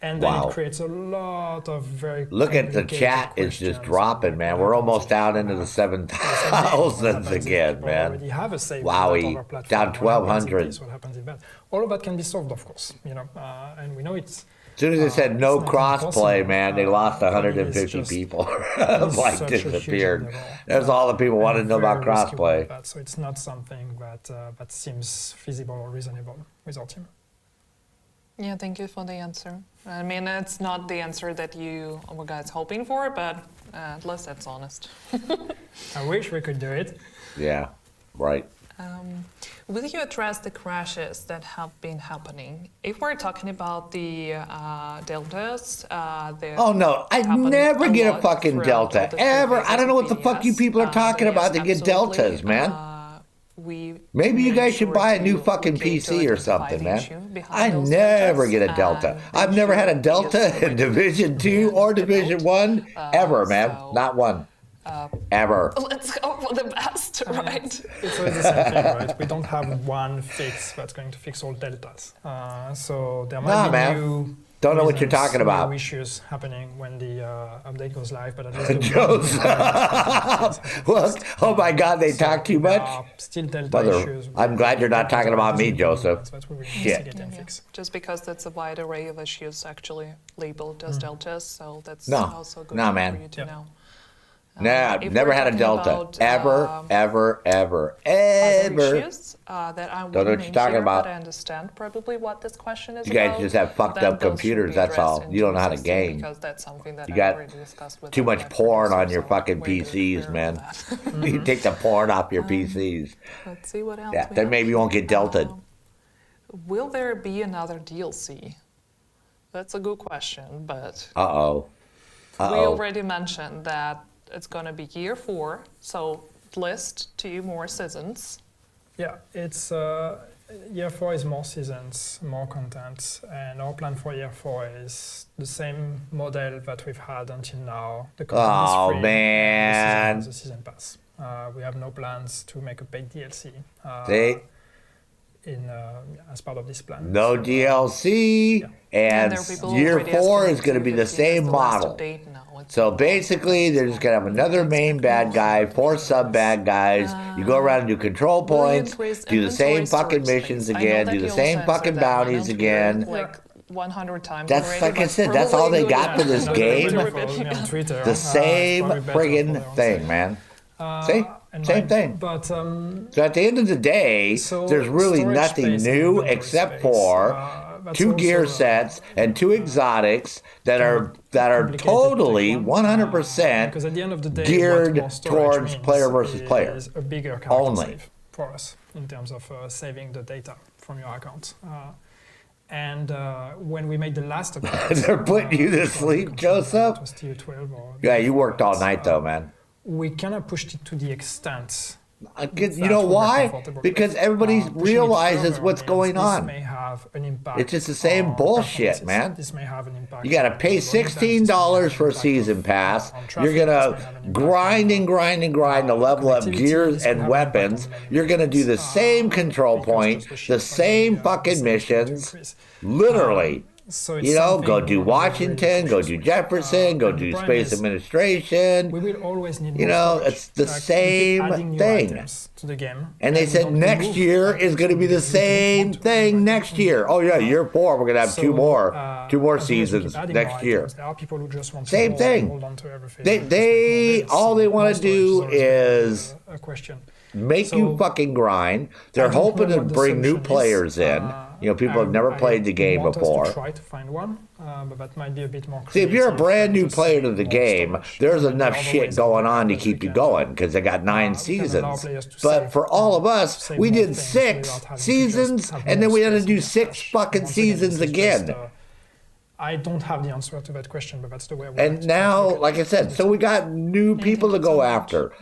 And then it creates a lot of very Look at the chat is just dropping, man. We're almost down into the 7,000s again, man. Wowie, down 1,200. What happens if that? All of that can be solved, of course, and we know it's. As soon as they said no crossplay, man, they lost 150 people. Like disappeared. That's all the people wanted to know about crossplay. So it's not something that seems feasible or reasonable with our team. Yeah, thank you for the answer. I mean, it's not the answer that you were guys hoping for, but at least that's honest. I wish we could do it. Yeah, right. Will you address the crashes that have been happening? If we're talking about the deltas, oh no, I never get a fucking delta ever. I don't know what the fuck you people are talking about to get deltas, man. Maybe you guys should buy a new fucking PC or something, man. I never get a delta. I've never had a delta in Division 2 or Division 1 ever, man. Not one. Ever. Let's hope for the best, right? It's always the same thing, right? We don't have one fix that's going to fix all deltas. So there might be new. Don't know what you're talking about. New issues happening when the update goes live, but at least Look, oh my God, they talk too much. Still delta issues. I'm glad you're not talking about me, Joseph. That's what we Shit. fix. Just because that's a wide array of issues actually labeled as deltas, so that's No. also good No, for man. you to know. No, I've never had a delta. Ever. Other issues that I Don't know what you're talking about. But I understand probably what this question is You guys about. just have fucked Then up those should computers, be that's all. addressed You don't know how to into the system, game. Because that's something that You I've got already discussed with too much my porn on producers, your so fucking we're good PCs, on man. that. You take the porn off your PCs. Let's see what else Yeah, we then have. maybe you won't get delta. Will there be another DLC? That's a good question, but Uh-oh. we Uh-oh. already mentioned that it's going to be year 4, so list 2 more seasons. Yeah, it's year 4 is more seasons, more content, and our plan for year 4 is the same model that we've had until now. The content is free, man. and the season pass. We have no plans to make a paid DLC. As part of this plan. No DLC, and year 4 is going to be the same model. So basically, they're just going to have another main bad guy, 4 sub-bad guys. You go around and do control points, do the same fucking missions again, do the same fucking bounties again. Like 100 times That's already, like I but said, that's all they got for this game. Twitter, The same friggin' thing, man. See? Same thing. But so at the end of the day, there's really nothing new except for 2 gear sets and 2 exotics that are totally 100% geared towards player versus player. A bigger only save for us in terms of saving the data from your account. And when we made the last update, they're putting you to sleep, Joseph. Yeah, you worked all night though, man. We kind of pushed it to the extent. You know why? Because everybody realizes what's going on. May have an impact. It's just the same bullshit, man. This may have an impact. You got to pay $16 for a season pass. You're going to grind and grind and grind to level up gears and weapons. You're going to do the same control point, the same fucking missions. Literally. You know, go do Washington, go do Jefferson, go do Space Administration. We will always need you know, it's the same thing. To the game, and they said next year is going to be the same thing next year. Oh yeah, year 4, we're going to have 2 more seasons next year. There are people who just want same to thing. Hold on to everything. They all they want to do is make you fucking grind. They're hoping to bring new players in. You know, people have never played the game before. Try to find one, but that might be a bit more creative. See, if you're a brand new player to the game, there's enough shit going on to keep you going because they got 9 seasons. But for all of us, we did 6 seasons, and then we had to do 6 fucking seasons again. I don't have the answer to that question, but that's the way. And now, like I said, so we got new people to go after.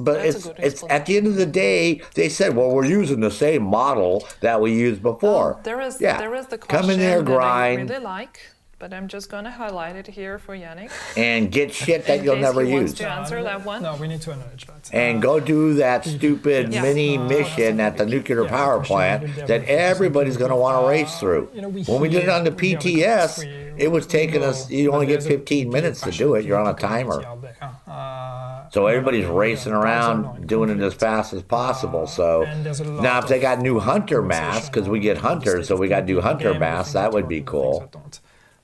But it's at the end of the day, they said, well, we're using the same model that we used before. There is the question come in there, grind, that I really like, but I'm just going to highlight it here for Yannick. And get shit that you'll never use. Wants to answer that one. No, we need to acknowledge that. And go do that stupid mini mission at the nuclear power plant that everybody's going to want to race through. When we did it on the PTS, it was taking us, you only get 15 minutes to do it. You're on a timer. So everybody's racing around doing it as fast as possible. So now if they got new hunter masks, because we get hunters, so we got new hunter masks, that would be cool.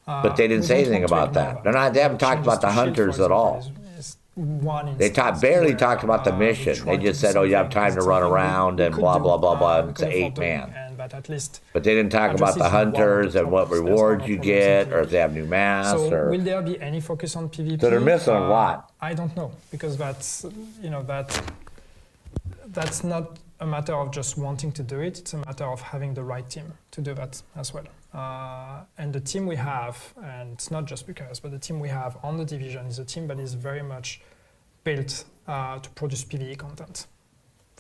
But they didn't say anything about that. They haven't talked about the hunters at all. They barely talked about the mission. They just said, oh, you have time to run around and blah, blah, blah, blah. And it's an 8-man. But they didn't talk about the hunters and what rewards you get, or if they have new masks. So will there be any focus on PvP? So they're missing a lot. I don't know, because that's not a matter of just wanting to do it. It's a matter of having the right team to do that as well. And the team we have, and it's not just Bucharest, but the team we have on the Division is a team that is very much built to produce PvE content.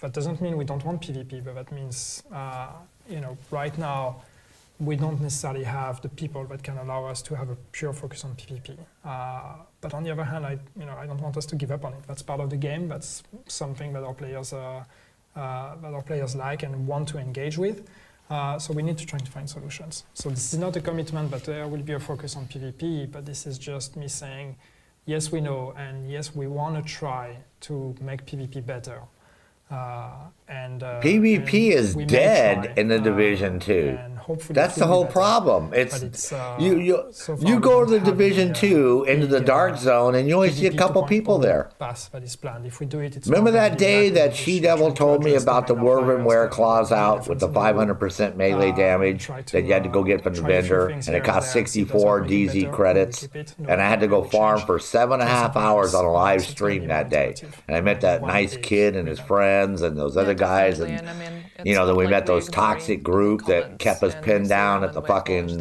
That doesn't mean we don't want PvP, but that means, right now, we don't necessarily have the people that can allow us to have a pure focus on PvP. But on the other hand, I don't want us to give up on it. That's part of the game. That's something that our players like and want to engage with. So we need to try to find solutions. So this is not a commitment that there will be a focus on PvP, but this is just me saying, yes, we know, and yes, we want to try to make PvP better. PvP is dead in the Division 2. That's the whole problem. It's you go to the Division 2 into the dark zone and you only see a couple people there. Remember that day that She-Devil told me about the Woven Wear claws out with the 500% melee damage that you had to go get from the vendor, and it cost 64 DZ credits, and I had to go farm for 7.5 hours on a live stream that day, and I met that nice kid and his friends and those other guys, and then we met those toxic group that kept us pinned down at the fucking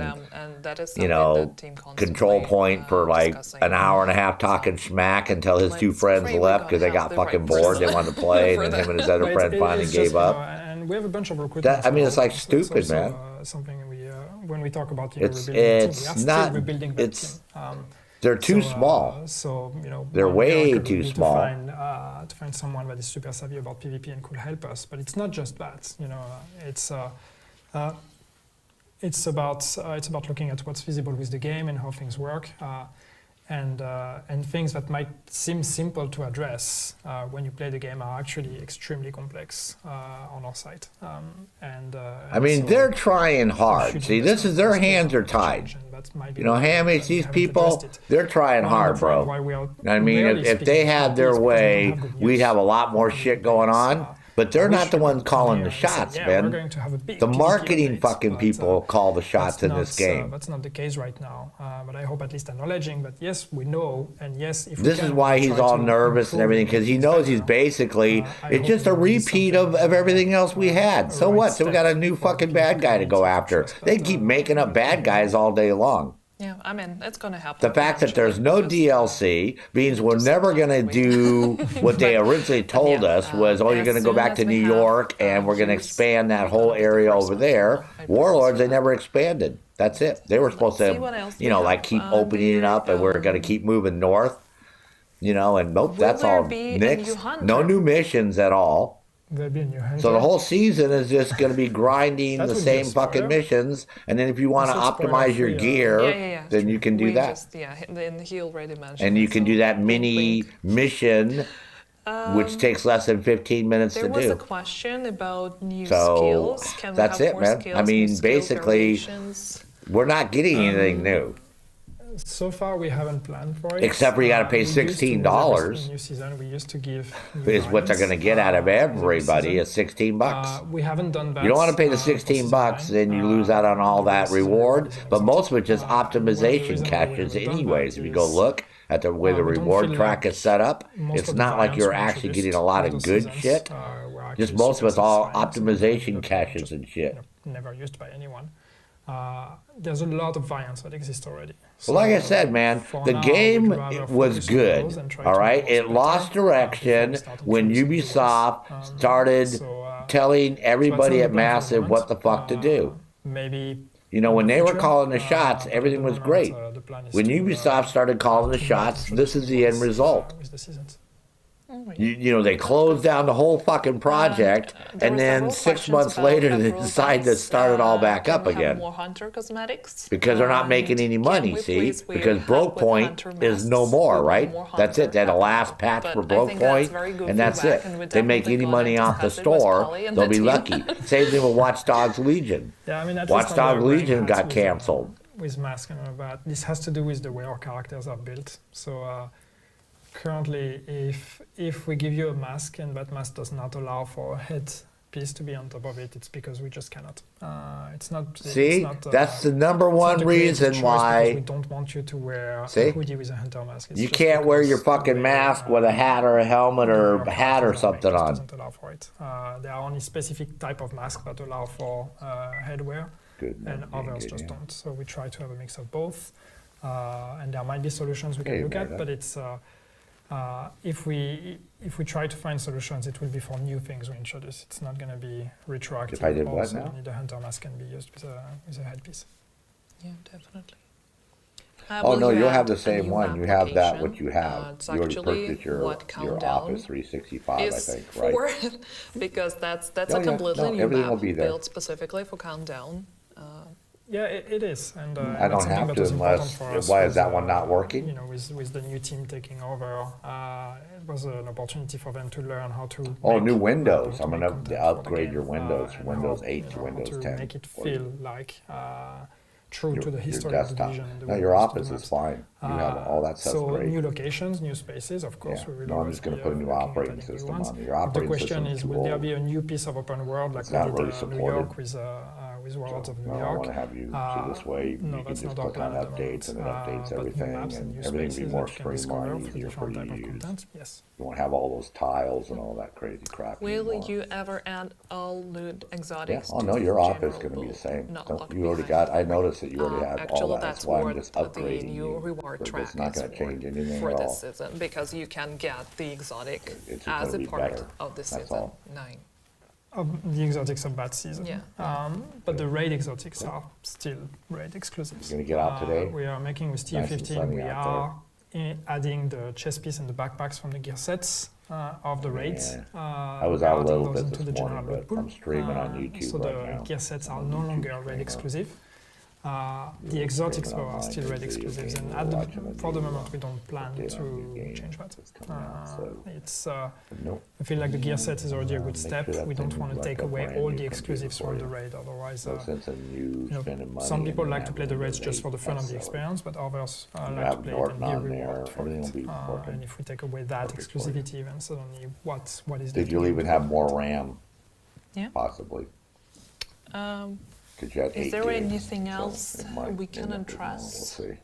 control point for like an hour and a half talking smack until his two friends left because they got fucking bored, they wanted to play, and then him and his other friend finally gave up. And we have a bunch of recruitment. It's like stupid, man. Something when we talk about they're too small. They're way too small. To find someone that is super savvy about PvP and could help us, but it's not just that. It's about looking at what's feasible with the game and how things work, and things that might seem simple to address when you play the game are actually extremely complex on our site. They're trying hard. See, their hands are tied. Hamish, these people, they're trying hard, bro. If they had their way, we'd have a lot more shit going on. But they're not the ones calling the shots, man. The marketing fucking people call the shots in this game. That's not the case right now. But I hope at least acknowledging that, yes, we know, and yes, if this is why he's all nervous and everything, because he knows he's basically, it's just a repeat of everything else we had. So what? So we got a new fucking bad guy to go after. They keep making up bad guys all day long. Yeah, it's going to happen. The fact that there's no DLC means we're never going to do what they originally told us was, you're going to go back to New York and we're going to expand that whole area over there. Warlords, they never expanded. That's it. They were supposed to, keep opening it up and we're going to keep moving north. And nope, that's all nixed. No new missions at all. So the whole season is just going to be grinding the same fucking missions, and then if you want to optimize your gear, then you can do that. He already mentioned. And you can do that mini mission, which takes less than 15 minutes to do. There was a question about new skills. Can we that's have it, more man. skills, Basically, we're not getting anything new. So far, we haven't planned for it. Except for you got to pay $16. New season, we used to give. Is what they're going to get out of everybody is $16. We haven't done that. You don't want to pay the $16, then you lose out on all that reward. But most of it just optimization caches, anyways. If you go look at the way the reward track is set up, it's not like you're actually getting a lot of good shit. Just most of it's all optimization caches and shit. Never used by anyone. There's a lot of variants that exist already. Well, like I said, man, the game was good, all right? It lost direction when Ubisoft started telling everybody at Massive what the fuck to do. When they were calling the shots, everything was great. When Ubisoft started calling the shots, this is the end result. They closed down the whole fucking project, and then 6 months later they decide to start it all back up again. More Hunter cosmetics? Because they're not making any money, see? Because Broke Point is no more, right? That's it. They had a last patch for Broke Point, and that's it. They make any money off the store, they'll be lucky. Same thing with Watch Dogs Legion. Watch Dogs Legion got canceled. With Mask and all that. This has to do with the way our characters are built. So currently, if we give you a mask and that mask does not allow for a head piece to be on top of it, it's because we just cannot. It's not. See, that's the number one reason why want you to wear See? a hoodie with a hunter mask. It's You just can't wear because your fucking mask with a hat or a helmet or a hat or something on. Doesn't allow for it. There are only specific type of masks that allow for headwear, and others just don't. So we try to have a mix of both, and there might be solutions we can look at, but it's if we try to find solutions, it will be for new things we introduce. It's not going to be retroactive. If I did what also, now? The hunter mask can be used with a headpiece. Yeah, definitely. Oh no, you'll have the same one. You have that. What you have. It's You already actually purchased your what Countdown Office 365, I is think, right? for, because that's Oh, a yeah. completely No, new everything map will be there. built specifically for Countdown. Yeah, it is, and I don't it's something have that to was important unless. for us Why is was, that one not working? You know, with the new team taking over, it was an opportunity for them to learn how to. Oh, make, new Windows. I'm make gonna content for the upgrade game, your Windows, and Windows how, 8 to how Windows to 10. make it for feel like true to the your history of the desktop. division. And the No, way your we used Office the is maps. fine. You have all that stuff's So great. new locations, new spaces, of course. Yeah. We will No, I'm always just gonna be, put a new looking at operating adding new system ones. on there. Your The operating question system's is, too will there old. be a new piece of open world like It's we not did really New supported. York with Worlds of New No, I York? want to have you so this way No, you can that's just not our click on plan at the updates and it moment. updates But new everything maps and new and everything spaces be more that you can discover streamlined, for easier for different you type to of use. content. Yes. You won't have all those tiles and all that crazy crap Will anymore. you ever add all loot Yeah. exotics? Oh to no, the your Office is general going to be the pool? same. Not Don't- locked you already behind. got. I noticed that you already have all Actually, that. that's That's why I'm what just the upgrading new you. reward But track it's not is going to change anything for at this all. season, because you can get the exotic It's as gonna a be part better. of the That's season all. 9. The exotics are bad season. Yeah. But the raid exotics are still raid exclusives. You're gonna get out today? We are making with Nice and TU15. sunny We out are adding the chest piece and the backpacks from the gear sets of the raids. Yeah. I was we are out a adding little those bit into this the morning, general but pool. I'm streaming on YouTube So right the now. gear sets are I'm no on longer YouTube raid streamer. exclusive. The You're exotics streaming though are online still your raid video exclusives, game, and you're watching a for the new, moment we don't plan update on to your game change that. that's coming out, so- It's Nope. I feel like the gear set is already a good Make step. sure that We don't thing want to is take like a away brand all new the computer exclusives for from you. the raid. Otherwise, No sense in you spending money. some people and like to play the having raids just for the fun of the bestseller. experience, but others You like to have play it Norton and be on rewarded there, for everything it. will be working And if we take away that perfect for you. exclusivity, then suddenly what is Did left you to even do? have more RAM? Yeah. Possibly. Um, Because you had Is 8 there games, anything so else it might we can end up being more. address We'll see.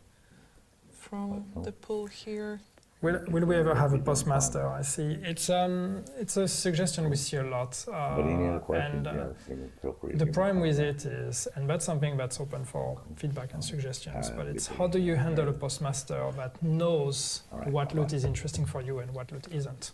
from the pool here? Will we ever have a postmaster? I see. It's a suggestion we see a lot. But any other questions? and, Feel free to the give me a problem call. with it is, and that's something that's open for feedback and suggestions, but it's good how do you handle a postmaster that knows All right, what loot bye-bye. is interesting for you and what loot isn't?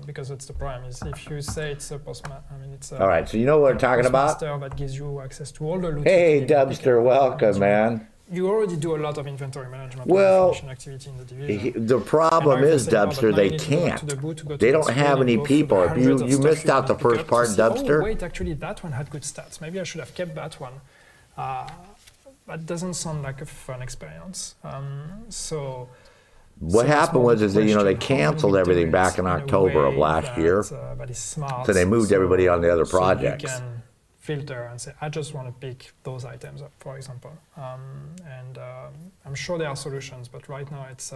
Because that's the problem. Is if you say it's a postmaster, I mean it's a All right, so you know what we're talking about? postmaster that gives you access to all the loot. Hey, that you can pick Dubster, up. welcome, man. You already do a lot of inventory management Well, and information activity in the division. The problem And is, everything else, but Dubster, now they you need to go back can't. to the boot to go to They the don't screen have and any go through the people. If hundreds of you stuff missed out the want to pick first up part, to see, Dubster. Oh, wait, actually, that one had good stats. Maybe I should have kept that one. That doesn't sound like a fun experience. So What that's happened more was the is that, you know, they question, how do canceled we do everything it back in a October of way last year. that is smart, So they moved everybody on the other so we projects. can filter and say, I just want to pick those items up, for example. I'm sure there are solutions, but right now it's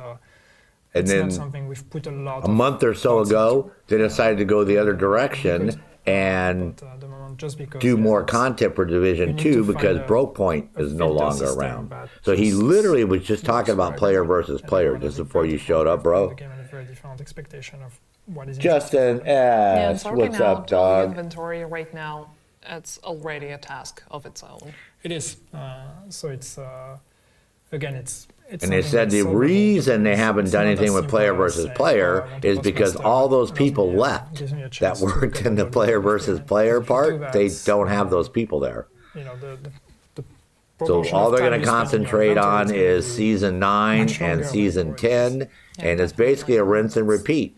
then not something we've put a lot A month or so ago, they decided to go the other direction and but at the moment, just because do more it's- content for we Division need 2 to find because a Brokepoint is no filter longer system around. that So he just literally was just talking works about for player everyone. versus And player everyone just has a before very you different showed up, profile of bro. the game and a very different expectation of what is Justin Yeah, S. sorting What's out up, all the dog? inventory right now, it's already a task of its own. It is. So it's again, it's. And they said the reason they haven't done anything with player versus player is because all those people left that worked in the player versus player part. They don't have those people there. You know, the So proportion all of they're time going you to spend in your concentrate inventory on is gonna is be season 9 much longer and than season before. 10, and it's basically a rinse and repeat.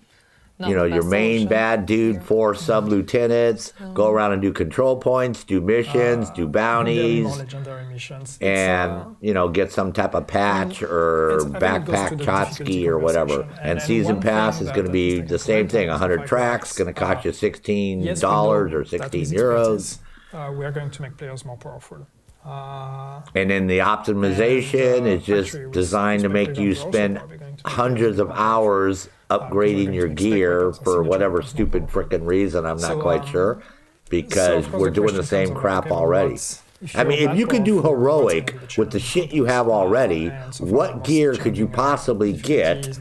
Not You know, the your best main solution. bad dude, 4 sub-lieutenants, go around and do control points, do missions, do More bounties, legendary missions. and, you know, get some type of patch or I think it goes backpack to the Chotsky difficulty or whatever. conversation. And And season one pass thing is going to that be is the same thing, 100 5 tracks, going to cost you $16 yes, we know or that 16 with euros. expertise, we are going to make players more powerful. And then the optimization And, is just actually, with designed to make Spectre you Guns also spend probably going to be hundreds of hours upgrading your gear for whatever stupid frickin' reason, I'm not So, quite sure, So, because of course, we're the doing the question same comes crap about, okay, already. I mean, if you could do heroic with the shit you have already, what gear could you possibly get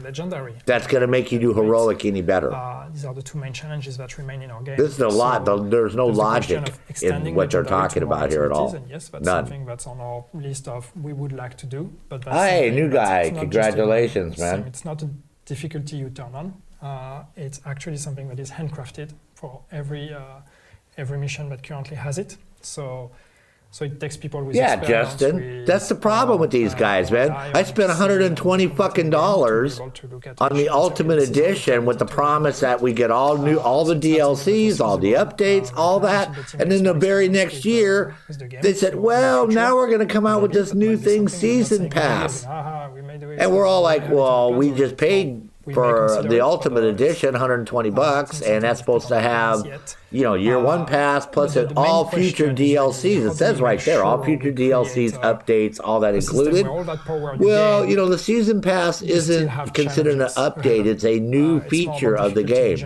that's going to make you do heroic any better? These are the two main challenges that remain in our game. This is a lot. There's no logic in what they're talking about here at all. And yes, that's None. something that's on our list of we would like to do. But that's Hey, something new that guy. it's not Congratulations, just man. It's not a difficulty you turn on. It's actually something that is handcrafted for every mission that currently has it. So it takes people with experience. Justin, that's the problem with these guys, man. I spent $120 fucking on the Ultimate Edition with the promise that we get all the DLCs, all the updates, all that, and then the very next year they said, well, now we're going to come out with this new thing, Season Pass, and we're all like, well, we just paid for the Ultimate Edition, $120, and that's supposed to have, year one pass plus all future DLCs. It says right there, all future DLCs, updates, all that included. Well, the season pass isn't considered an update; it's a new feature of the game.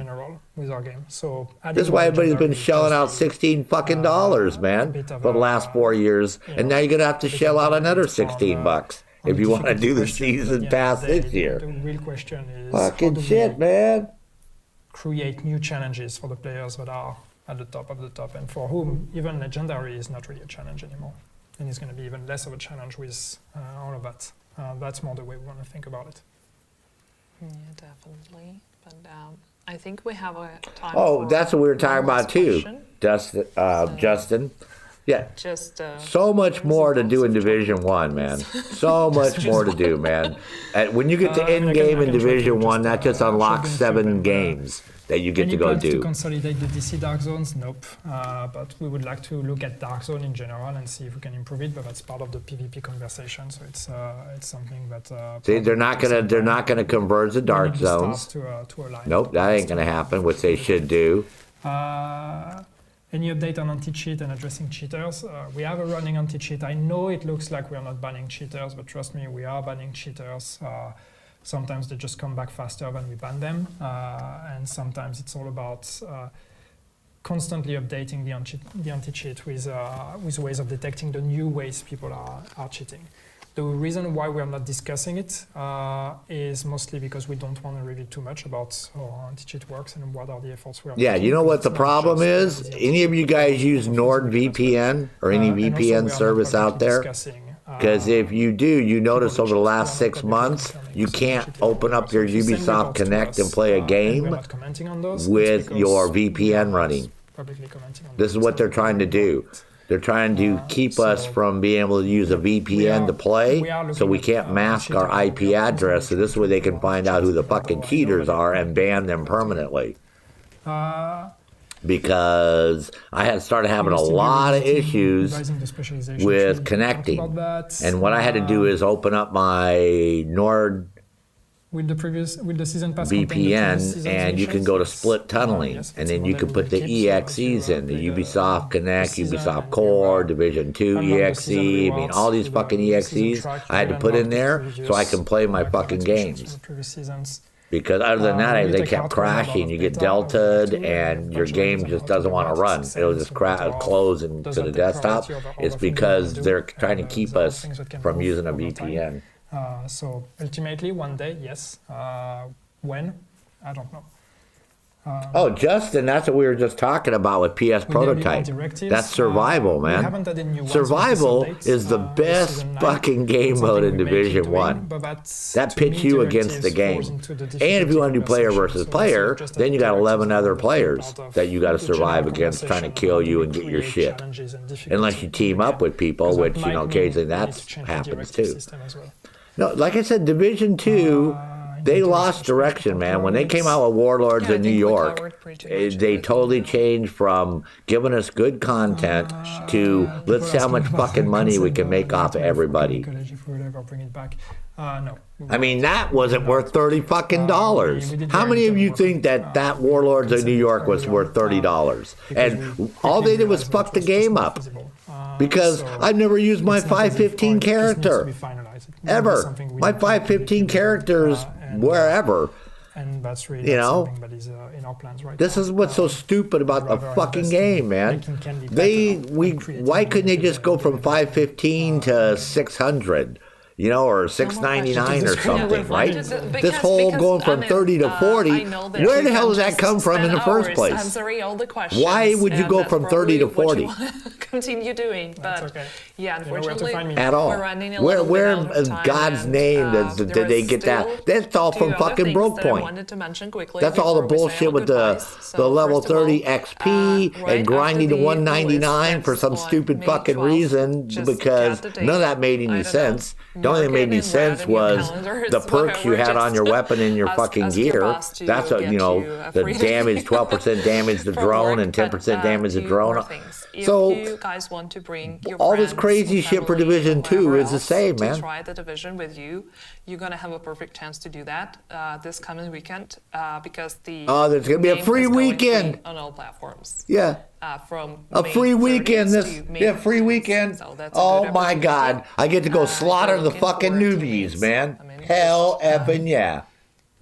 This is why everybody's been shelling out $16 man, for the last 4 years, and now you're gonna have to shell out another $16. If you want to do the season pass this year. The real question is fucking shit, man. Create new challenges for the players that are at the top of the top, and for whom even Legendary is not really a challenge anymore. And it's going to be even less of a challenge with all of that. That's more the way we want to think about it. Yeah, definitely. But I think we have a time. Oh, that's what we were talking about too, Justin. Yeah, just so much more to do in Division 1, man. So much more to do, man. And when you get to end game in Division 1, that just unlocks 7 games that you get to go do. To consolidate the DC Dark Zones? Nope. But we would like to look at Dark Zone in general and see if we can improve it. But that's part of the PvP conversation. So it's something that. See, they're not gonna converge the Dark Zones. To nope, that ain't gonna happen. Which they should do. Any update on anti-cheat and addressing cheaters? We have a running anti-cheat. I know it looks like we are not banning cheaters, but trust me, we are banning cheaters. Sometimes they just come back faster when we ban them, and sometimes it's all about constantly updating the anti-cheat with ways of detecting the new ways people are cheating. The reason why we are not discussing it is mostly because we don't want to reveal too much about how anti-cheat works and what are the efforts we are making. Yeah, you know what the problem is? Any of you guys use NordVPN or any VPN service out there? Because if you do, you notice over the last 6 months, you can't open up your Ubisoft Connect and play a game with your VPN running. This is what they're trying to do. They're trying to keep us from being able to use a VPN to play, so we can't mask our IP address, so this way they can find out who the fucking cheaters are and ban them permanently. Because I had started having a lot of issues with connecting, and what I had to do is open up my Nord with the season pass VPN, and you can go to split tunneling, and then you can put the EXEs in, the Ubisoft Connect, Ubisoft Core, Division 2 EXE, I mean, all these fucking EXEs I had to put in there so I can play my fucking games. Because other than that, they kept crashing. You get delta'd, and your game just doesn't want to run. It'll just close into the desktop. It's because they're trying to keep us from using a VPN. So ultimately, one day, yes. When? I don't know. Oh, Justin, that's what we were just talking about with PS Prototype. That's survival, man. Survival is the best fucking game mode in Division 1. That pits you against the game. And if you want to do player versus player, then you got 11 other players that you got to survive against trying to kill you and get your shit. Unless you team up with people, which, occasionally that happens too. No, like I said, Division 2... They lost direction, man. When they came out with Warlords in New York, they totally changed from giving us good content to let's see how much fucking money we can make off of everybody. I mean, that wasn't worth $30 fucking dollars. How many of you think that Warlords of New York was worth $30? And all they did was fuck the game up. Because I've never used my 515 character. Ever. My 515 characters wherever. And that's really You know? something that is in our plans right This now. is what's so stupid about the rather fucking invest in game, man. making candy better and Why creating couldn't they the- just go the from game. 515 to 600? You know, or 699 or something, right? This whole going from 30 to 40, where the hell does that come from in the first place? Answering all the questions. Why would you and go that's from 30 to probably 40? what you wanna continue doing, but okay. yeah, You know where to unfortunately, find me. At all. we're running a Where little bit out in of time, God's and, name did there they are get that? still That's all two from other fucking things Broke that I Point. wanted to mention quickly That's all the before we say bullshit our with the goodbyes. So level first of all, 30 XP right and grinding to after the 199 release, for some that's on stupid May fucking 12th, reason just because get the none of date. that made I any don't sense. know, The only thing that made any mark it in red sense in your was calendars, the perks you whatever, had on your just weapon and your fucking ask your gear. boss to That's what, get you know, you a the free damage, 12% damage the from drone work, and but, 10% damage the two drone. more things. If So you guys want to bring your all this friends, crazy shit for family, Division 2 whoever is the else same, to man. try the Division with you, you're gonna have a perfect chance to do that this coming weekend because the Oh, there's gonna be a game free is going weekend. free on all platforms. Yeah. From A May free 30th weekend, to May free 15th. weekend. So that's a Oh good my opportunity. God, I get to go slaughter the looking fucking for newbies, teammates. man. I mean, Hell effing yeah,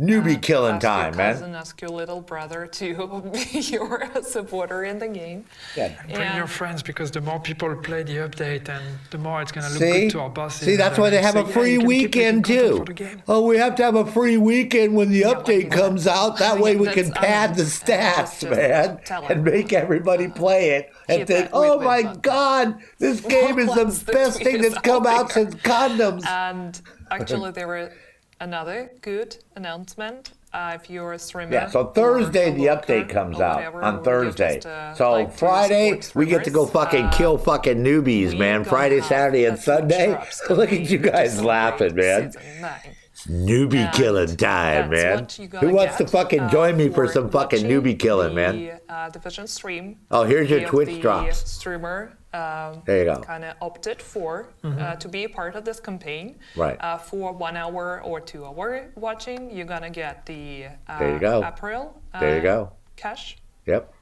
newbie killing ask your time, man. cousin, ask your little brother to be your supporter in the game. Yeah. Bring your friends because the more people play the update and the more it's going to look See, good to our bosses. see, that's and why they have say, a "Yeah, free you can keep making weekend content too. for the game." Oh, we have to have a free weekend when the update comes out. That way we can that's- pad the stats, just man, tell and him. make everybody play it and Hit think, that retweet "Oh my button." God, this game is the Once the best tweet thing is that's come out there. since condoms." And actually, there were another good announcement. If you're a streamer, Yeah, so or Thursday a the worker update comes or out whatever, on or you Thursday. just, So like to Friday support we get to go streamers, fucking kill fucking newbies, we man. gonna Friday, have Saturday, and a Twitch Sunday. drops Look coming at you to guys celebrate laughing, man. Season 9. Newbie And killing time, that's man. what you gotta Who wants to get, fucking join me for some fucking watching newbie killing, man? the Division stream. Oh, here's your if Twitch the drops. streamer There you go. kind of opted for to be a part of this campaign. Right. For 1 hour or 2 hour watching, you're gonna get the There you go. April There you go. cash. Yep.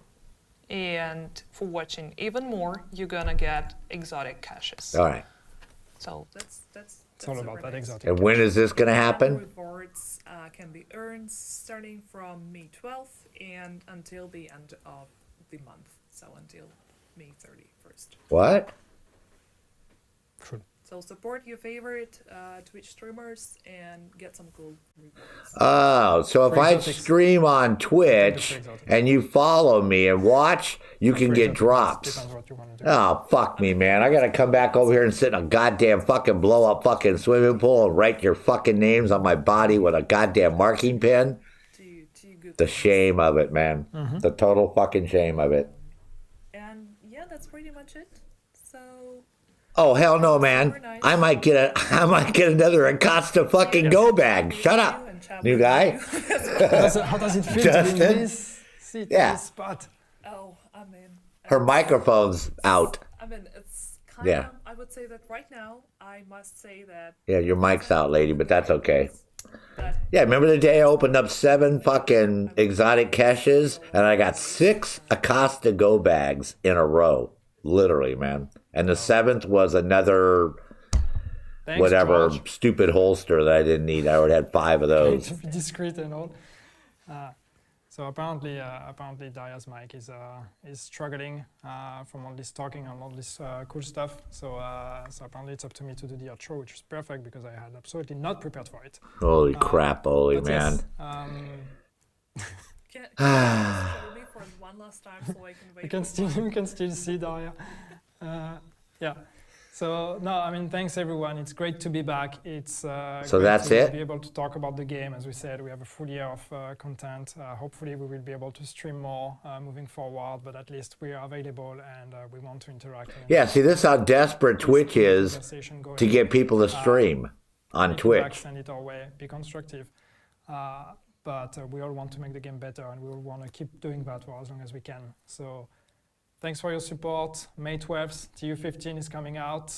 And for watching even more, you're gonna get exotic caches. All right. So It's all about that exotic. And when is this going to happen? Rewards can be earned starting from May 12th and until the end of the month, so until May 31st. What? So support your favorite Twitch streamers and get some cool rewards. Oh, so if I exotics. stream on Twitch and you follow me and watch, you can get drops. Depends what you want to do. Oh, fuck me, man. I gotta come back over here and sit in a goddamn fucking blow up fucking swimming pool and write your fucking names on my body with a goddamn marking pen. The shame of it, man. The total fucking shame of it. And yeah, that's pretty much it. So Oh, hell no, man. I might get another Acosta fucking go bag. Shut up, new guy. How does it feel to be in Justin? this seat, Yeah. this spot? oh, I mean, Her microphone's out. it's kind Yeah. of. I would say that right now, I must say that Yeah, your mic's out, lady, but that's okay. that Yeah, remember the day I opened up 7 fucking exotic caches and I got 6 Acosta go bags in a row. Literally, man. And the 7th was another Thanks, whatever George. stupid holster that I didn't need. I already had 5 of those. To be discreet and all. So apparently Daria's mic is struggling from all this talking and all this cool stuff. So apparently it's up to me to do the outro, which is perfect because I had absolutely not prepared for it. Holy crap, holy But man. yes, can you me for one last time so I can wait. you can still see Daria. Yeah. So no, I mean, thanks everyone. It's great to be back. It's So great that's to it? be able to talk about the game. As we said, we have a full year of content. Hopefully, we will be able to stream more moving forward. But at least we are available and we want to interact. And Yeah, see, this is how desperate Twitch is conversation going. to get people to stream on Twitch. Send it our way. Be constructive. But we all want to make the game better, and we all want to keep doing that for as long as we can. So. Thanks for your support. May 12th, TU15 is coming out.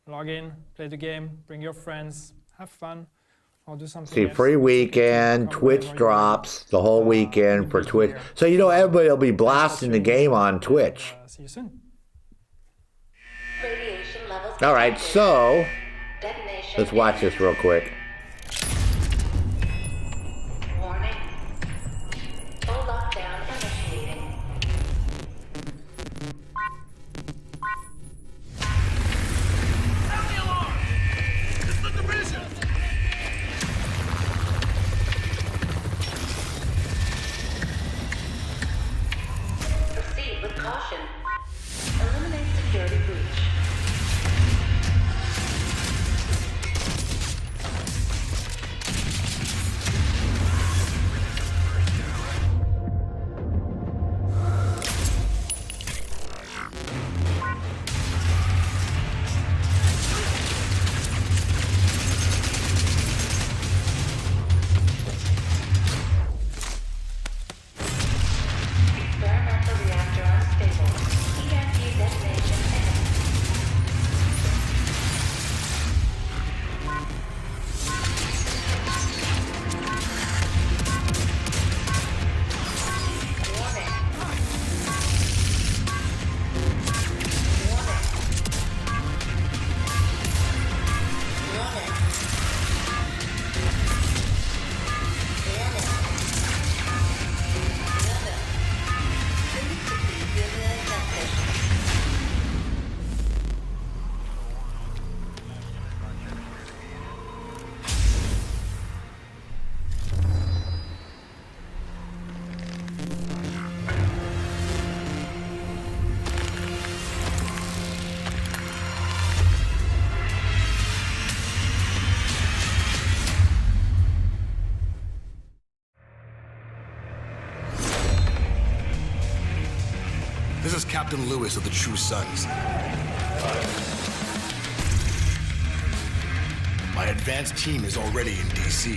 Log in, play the game, bring your friends, have fun, or do something See, else. free weekend, Come Twitch whenever you drops the whole weekend for Twitch. So, you know, everybody will be blasting the game on Twitch. See you soon. Radiation levels All right, so detonation. let's watch this real quick. Warning. is Captain Lewis of the True Sons. My advanced team is already in DC.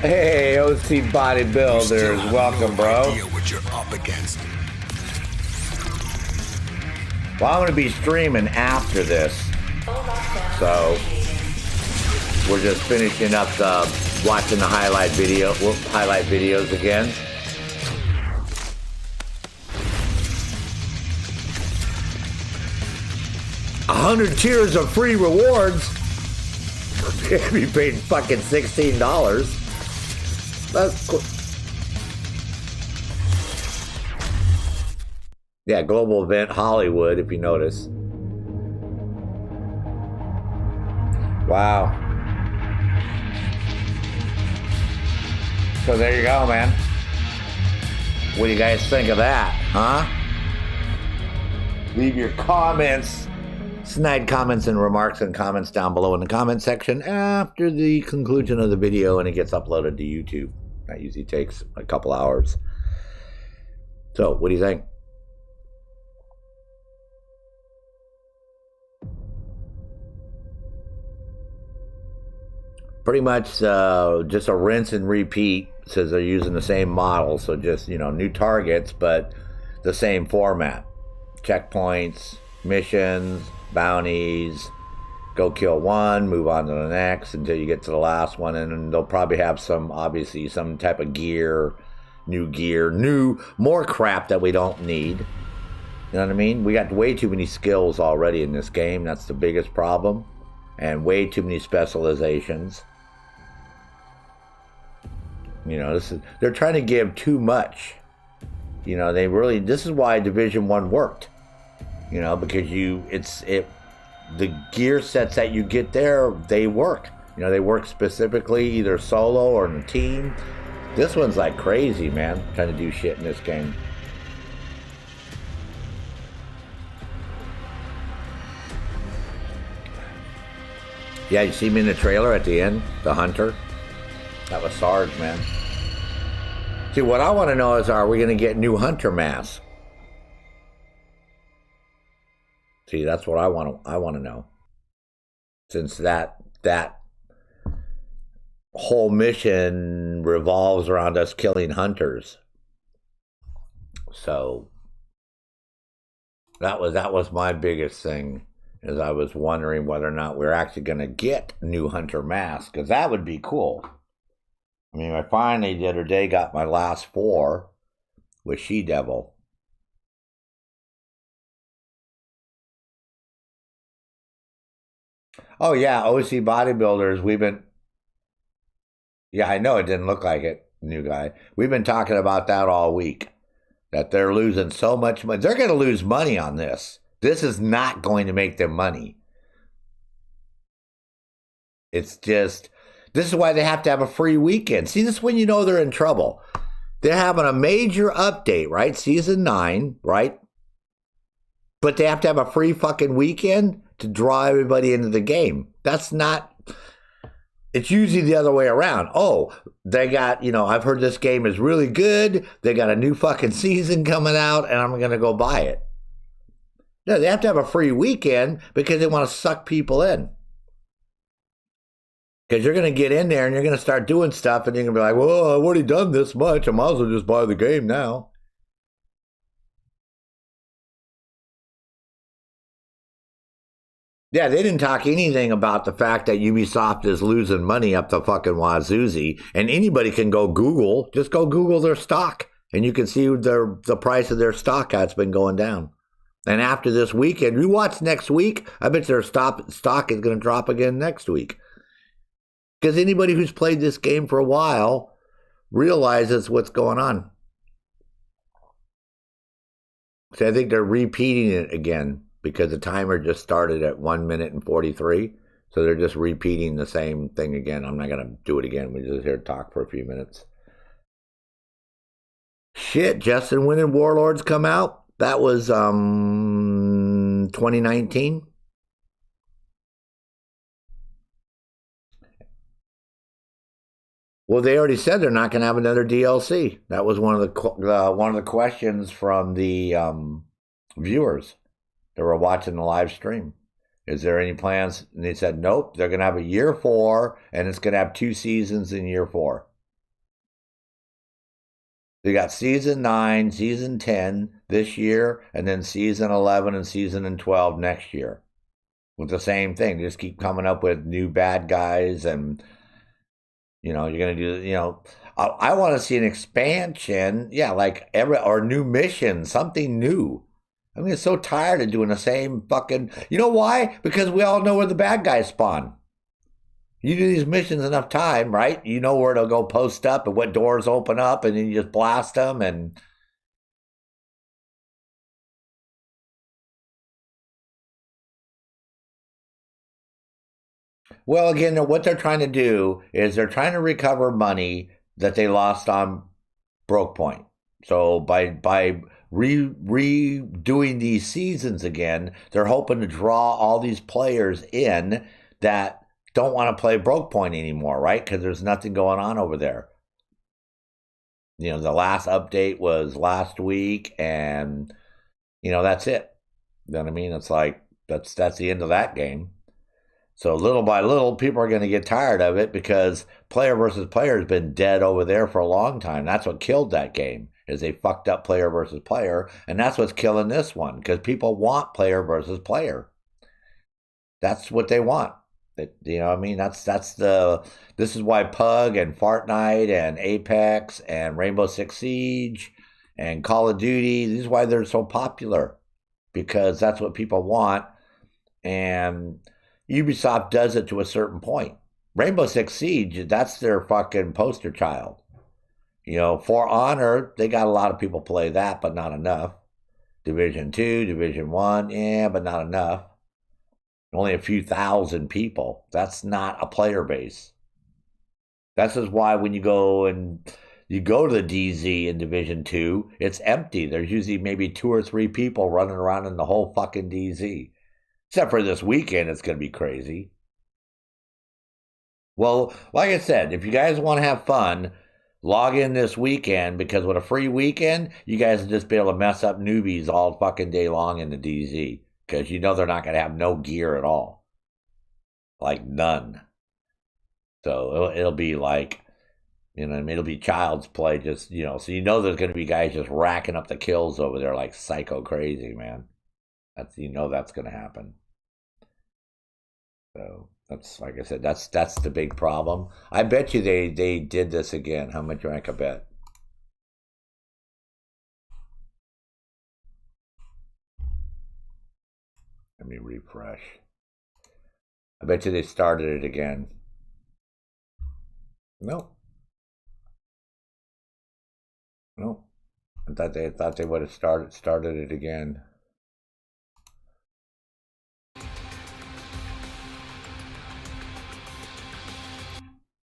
Hey, OC Bodybuilders, welcome, bro. Idea what you're up against. Well, I'm going to be streaming after this, so we're just finishing up watching the highlight videos again. $100 tiers of free rewards. We paid fucking $16. That's cool. Yeah, global event Hollywood, if you notice. Wow. So there you go, man. What do you guys think of that, huh? Leave your comments, snide comments and remarks and comments down below in the comment section after the conclusion of the video and it gets uploaded to YouTube. That usually takes a couple hours. So, what do you think? Pretty much just a rinse and repeat. Says they're using the same model, so just, you know, new targets, but the same format. Checkpoints, missions, bounties, go kill one, move on to the next until you get to the last one, and they'll probably have some, obviously, some type of gear, more crap that we don't need. You know what I mean? We got way too many skills already in this game. That's the biggest problem. And way too many specializations. You know, they're trying to give too much. You know, this is why Division 1 worked. You know, because the gear sets that you get there, they work. You know, they work specifically either solo or in a team. This one's like crazy, man, trying to do shit in this game. Yeah, you see me in the trailer at the end, the hunter? That was Sarge, man. See, what I want to know is, are we going to get new hunter masks? See, that's what I want to know. Since that whole mission revolves around us killing hunters. So that was my biggest thing, is I was wondering whether or not we're actually going to get new hunter masks, because that would be cool. I mean, I finally the other day got my last 4 with She-Devil. Oh yeah, OC Bodybuilders, yeah, I know it didn't look like it, new guy. We've been talking about that all week, that they're losing so much money. They're going to lose money on this. This is not going to make them money. It's just, this is why they have to have a free weekend. See, this is when you know they're in trouble. They're having a major update, right? Season 9, right? But they have to have a free fucking weekend to draw everybody into the game. That's not, it's usually the other way around. Oh, they got, you know, I've heard this game is really good. They got a new fucking season coming out and I'm going to go buy it. No, they have to have a free weekend because they want to suck people in. Because you're going to get in there and you're going to start doing stuff and you're going to be like, well, I've already done this much. I might as well just buy the game now. Yeah, they didn't talk anything about the fact that Ubisoft is losing money up the fucking wazoozy. And anybody can go Google, just go Google their stock. And you can see the price of their stock has been going down. And after this weekend, you watch next week, I bet their stock is going to drop again next week. Because anybody who's played this game for a while realizes what's going on. So I think they're repeating it again because the timer just started at 1 minute and 43. So they're just repeating the same thing again. I'm not going to do it again. We're just here to talk for a few minutes. Shit, Justin, when did Warlords come out? That was 2019. Well, they already said they're not going to have another DLC. That was one of the questions from the viewers that were watching the live stream. Is there any plans? And they said, nope, they're going to have a year 4, and it's going to have 2 seasons in year 4. They got season 9, season 10 this year, and then season 11 and season 12 next year. With the same thing. They just keep coming up with new bad guys, and, you're going to do, I want to see an expansion. Yeah, like or new mission, something new. I mean, it's so tired of doing the same fucking... You know why? Because we all know where the bad guys spawn. You do these missions enough time, right? You know where to go post up and what doors open up, and then you just blast them. And well, again, what they're trying to do is they're trying to recover money that they lost on Broke Point. So by redoing these seasons again, they're hoping to draw all these players in that don't want to play Broke Point anymore, right? Because there's nothing going on over there. The last update was last week, and that's it. You know what I mean? It's like that's the end of that game. So little by little, people are going to get tired of it because player versus player has been dead over there for a long time. That's what killed that game. Is they fucked up player versus player, and that's what's killing this one, because people want player versus player. That's what they want. You know what I mean? This is why Pug and Fortnite and Apex and Rainbow Six Siege and Call of Duty, this is why they're so popular, because that's what people want, and Ubisoft does it to a certain point. Rainbow Six Siege, that's their fucking poster child. For Honor, they got a lot of people play that, but not enough. Division 2, Division 1, yeah, but not enough. Only a few thousand people. That's not a player base. This is why when you go to the DZ in Division 2, it's empty. There's usually maybe 2 or 3 people running around in the whole fucking DZ. Except for this weekend, it's going to be crazy. Well, like I said, if you guys want to have fun, log in this weekend, because with a free weekend, you guys will just be able to mess up newbies all fucking day long in the DZ. Because they're not going to have no gear at all. Like none. So it'll be like, it'll be child's play, just, so there's going to be guys just racking up the kills over there like psycho crazy, man. That's going to happen. So that's, like I said, that's the big problem. I bet you they did this again. How much rank I bet? Let me refresh. I bet you they started it again. No. I thought they would have started it again.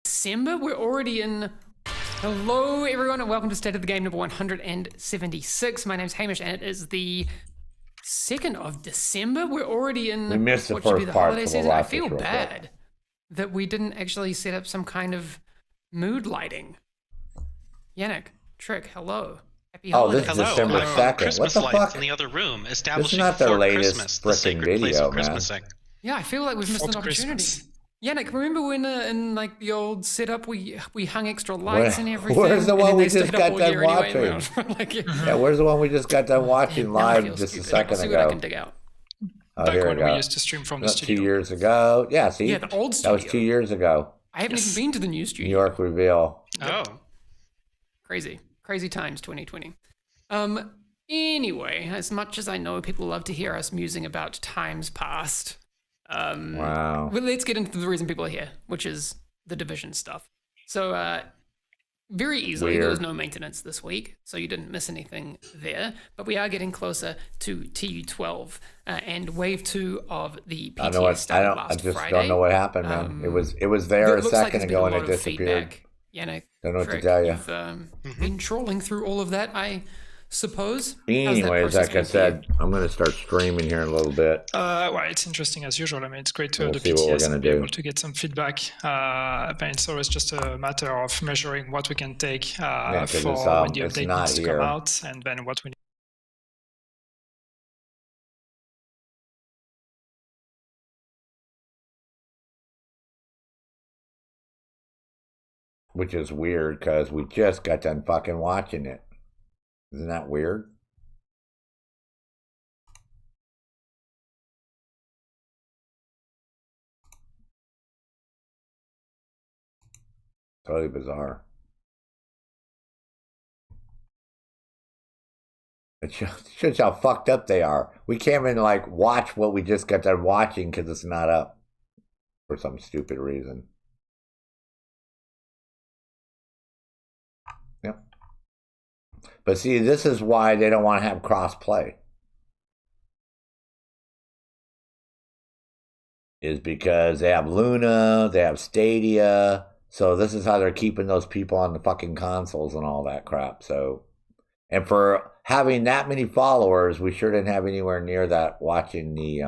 December, we're already in. Hello everyone and welcome to State of the Game number 176. My name's Hamish and it is the 2nd of December. We're already in. We missed the what should be first the part. holiday season. I feel bad that we didn't actually set up some kind of mood lighting. Yannick, Trick, hello. Happy holidays. This is December 2nd. Christmas what the lights fuck? in the other room, This is establishing not their for latest Christmas, the freaking sacred place video, of man. Christmasing. Yeah, I feel like we've missed an opportunity. Christmas. Yannick, remember when in like the old setup we hung extra lights and everything? Where's the one we just got done watching? Anyway, Yeah, where's the one we just got done watching live just a second see ago? what I can dig out. Oh, Back here when we go. we used to stream from the Not studio. 2 years ago. Yeah, see? Yeah, the old That was studio. 2 years ago. I haven't even been to the new studio. New York reveal. Oh. Crazy times 2020. Anyway, as much as I know people love to hear us musing about times past, Wow. well, let's get into the reason people are here, which is the Division stuff. So, very easily, there was no maintenance this week, so you didn't miss anything there. But we are getting closer to TU12 and Wave 2 of the PTS started last Friday. I just don't know what happened, man. It was there a second ago and it disappeared. Yannick, Don't know what to Trick, tell you. You've been trawling through all of that. I suppose. Anyways, like I said, I'm going to start streaming here in a little bit. Well, it's interesting as usual. I mean, it's great to have the see what we're PTS gonna and be do. able to get some feedback. But it's always just a matter of measuring what we can take for 'cause when the it's update not needs to here. come out, and then what we need. Which is weird because we just got done fucking watching it. Isn't that weird? Totally bizarre. It shows how fucked up they are. We can't even like watch what we just got done watching because it's not up for some stupid reason. Yep. But see, this is why they don't want to have cross-play. Is because they have Luna, they have Stadia, so this is how they're keeping those people on the fucking consoles and all that crap. So, and for having that many followers, we sure didn't have anywhere near that watching the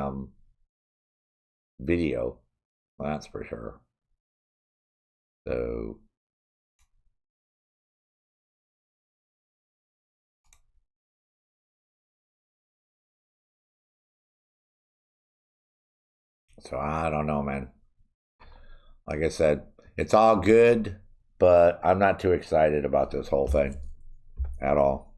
video. Well, that's for sure. So, I don't know, man. Like I said, it's all good, but I'm not too excited about this whole thing at all.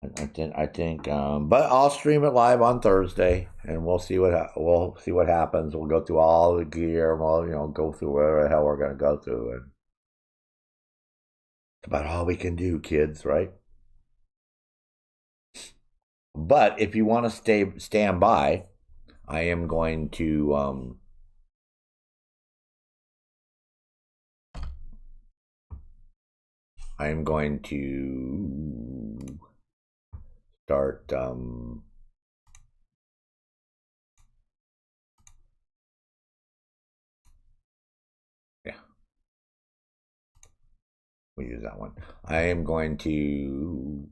I think, but I'll stream it live on Thursday, and we'll see what happens. We'll go through all the gear, and we'll go through whatever the hell we're gonna go through, and it's about all we can do, kids, right? But if you want to stand by, I am going to start yeah, we'll use that one. I am going to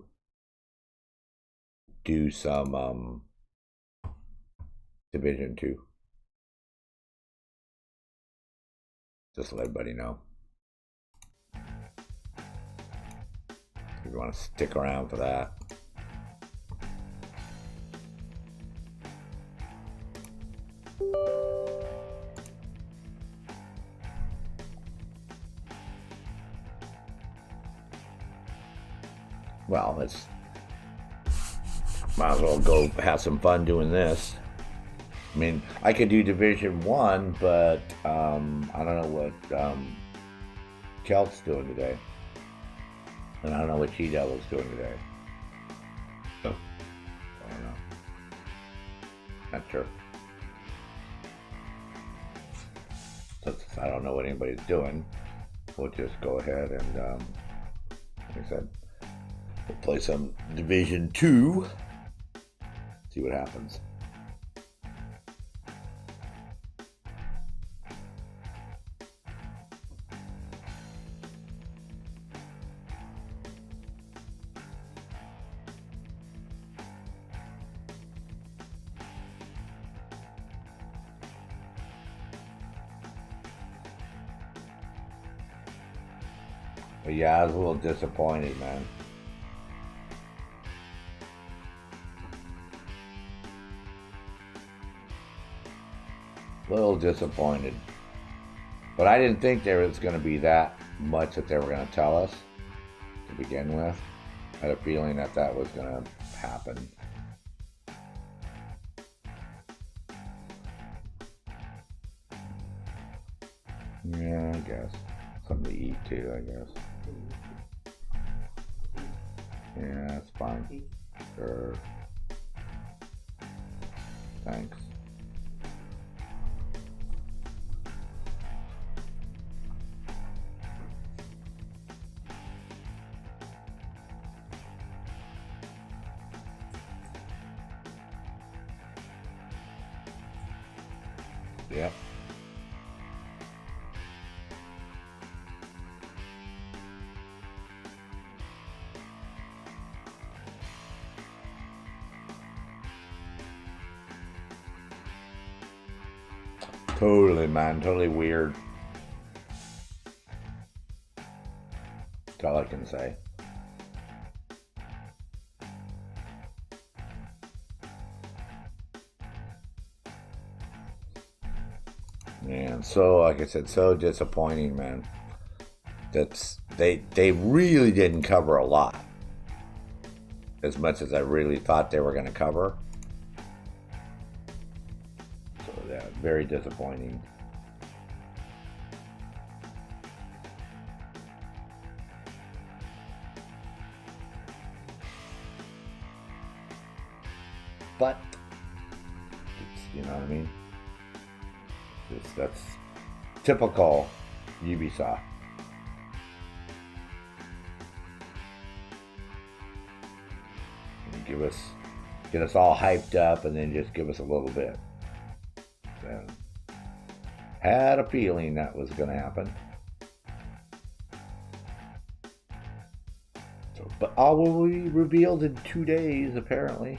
do some Division 2. Just to let everybody know. If you want to stick around for that. Well, might as well go have some fun doing this. I mean, I could do Division 1, but I don't know what Kelt's doing today. And I don't know what She-Devil's doing today. So, I don't know. Not sure. Since I don't know what anybody's doing, we'll just go ahead and, like I said, we'll play some Division 2. See what happens. But yeah, I was a little disappointed, man. A little disappointed. But I didn't think there was going to be that much that they were going to tell us to begin with. I had a feeling that that was going to happen. Yeah, I guess. Something to eat too, I guess. Yeah, that's fine. Sure. Thanks. Yep. Totally, man. Totally weird. That's all I can say. Man, so like I said, so disappointing, man. They really didn't cover a lot. As much as I really thought they were going to cover. So yeah, very disappointing. But, you know what I mean? That's typical Ubisoft. Get us all hyped up and then just give us a little bit. So, had a feeling that was going to happen. So, but all will be revealed in 2 days, apparently.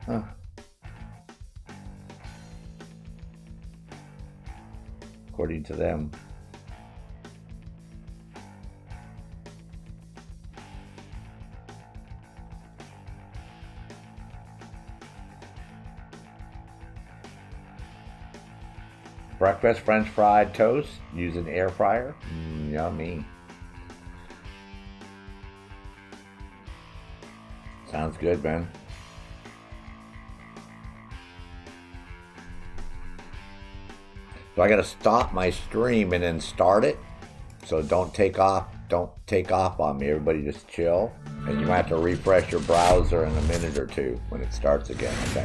Huh. According to them. Breakfast French fried toast using air fryer. Yummy. Sounds good, man. So I gotta stop my stream and then start it. So don't take off on me. Everybody just chill. And you might have to refresh your browser in a minute or two when it starts again, okay?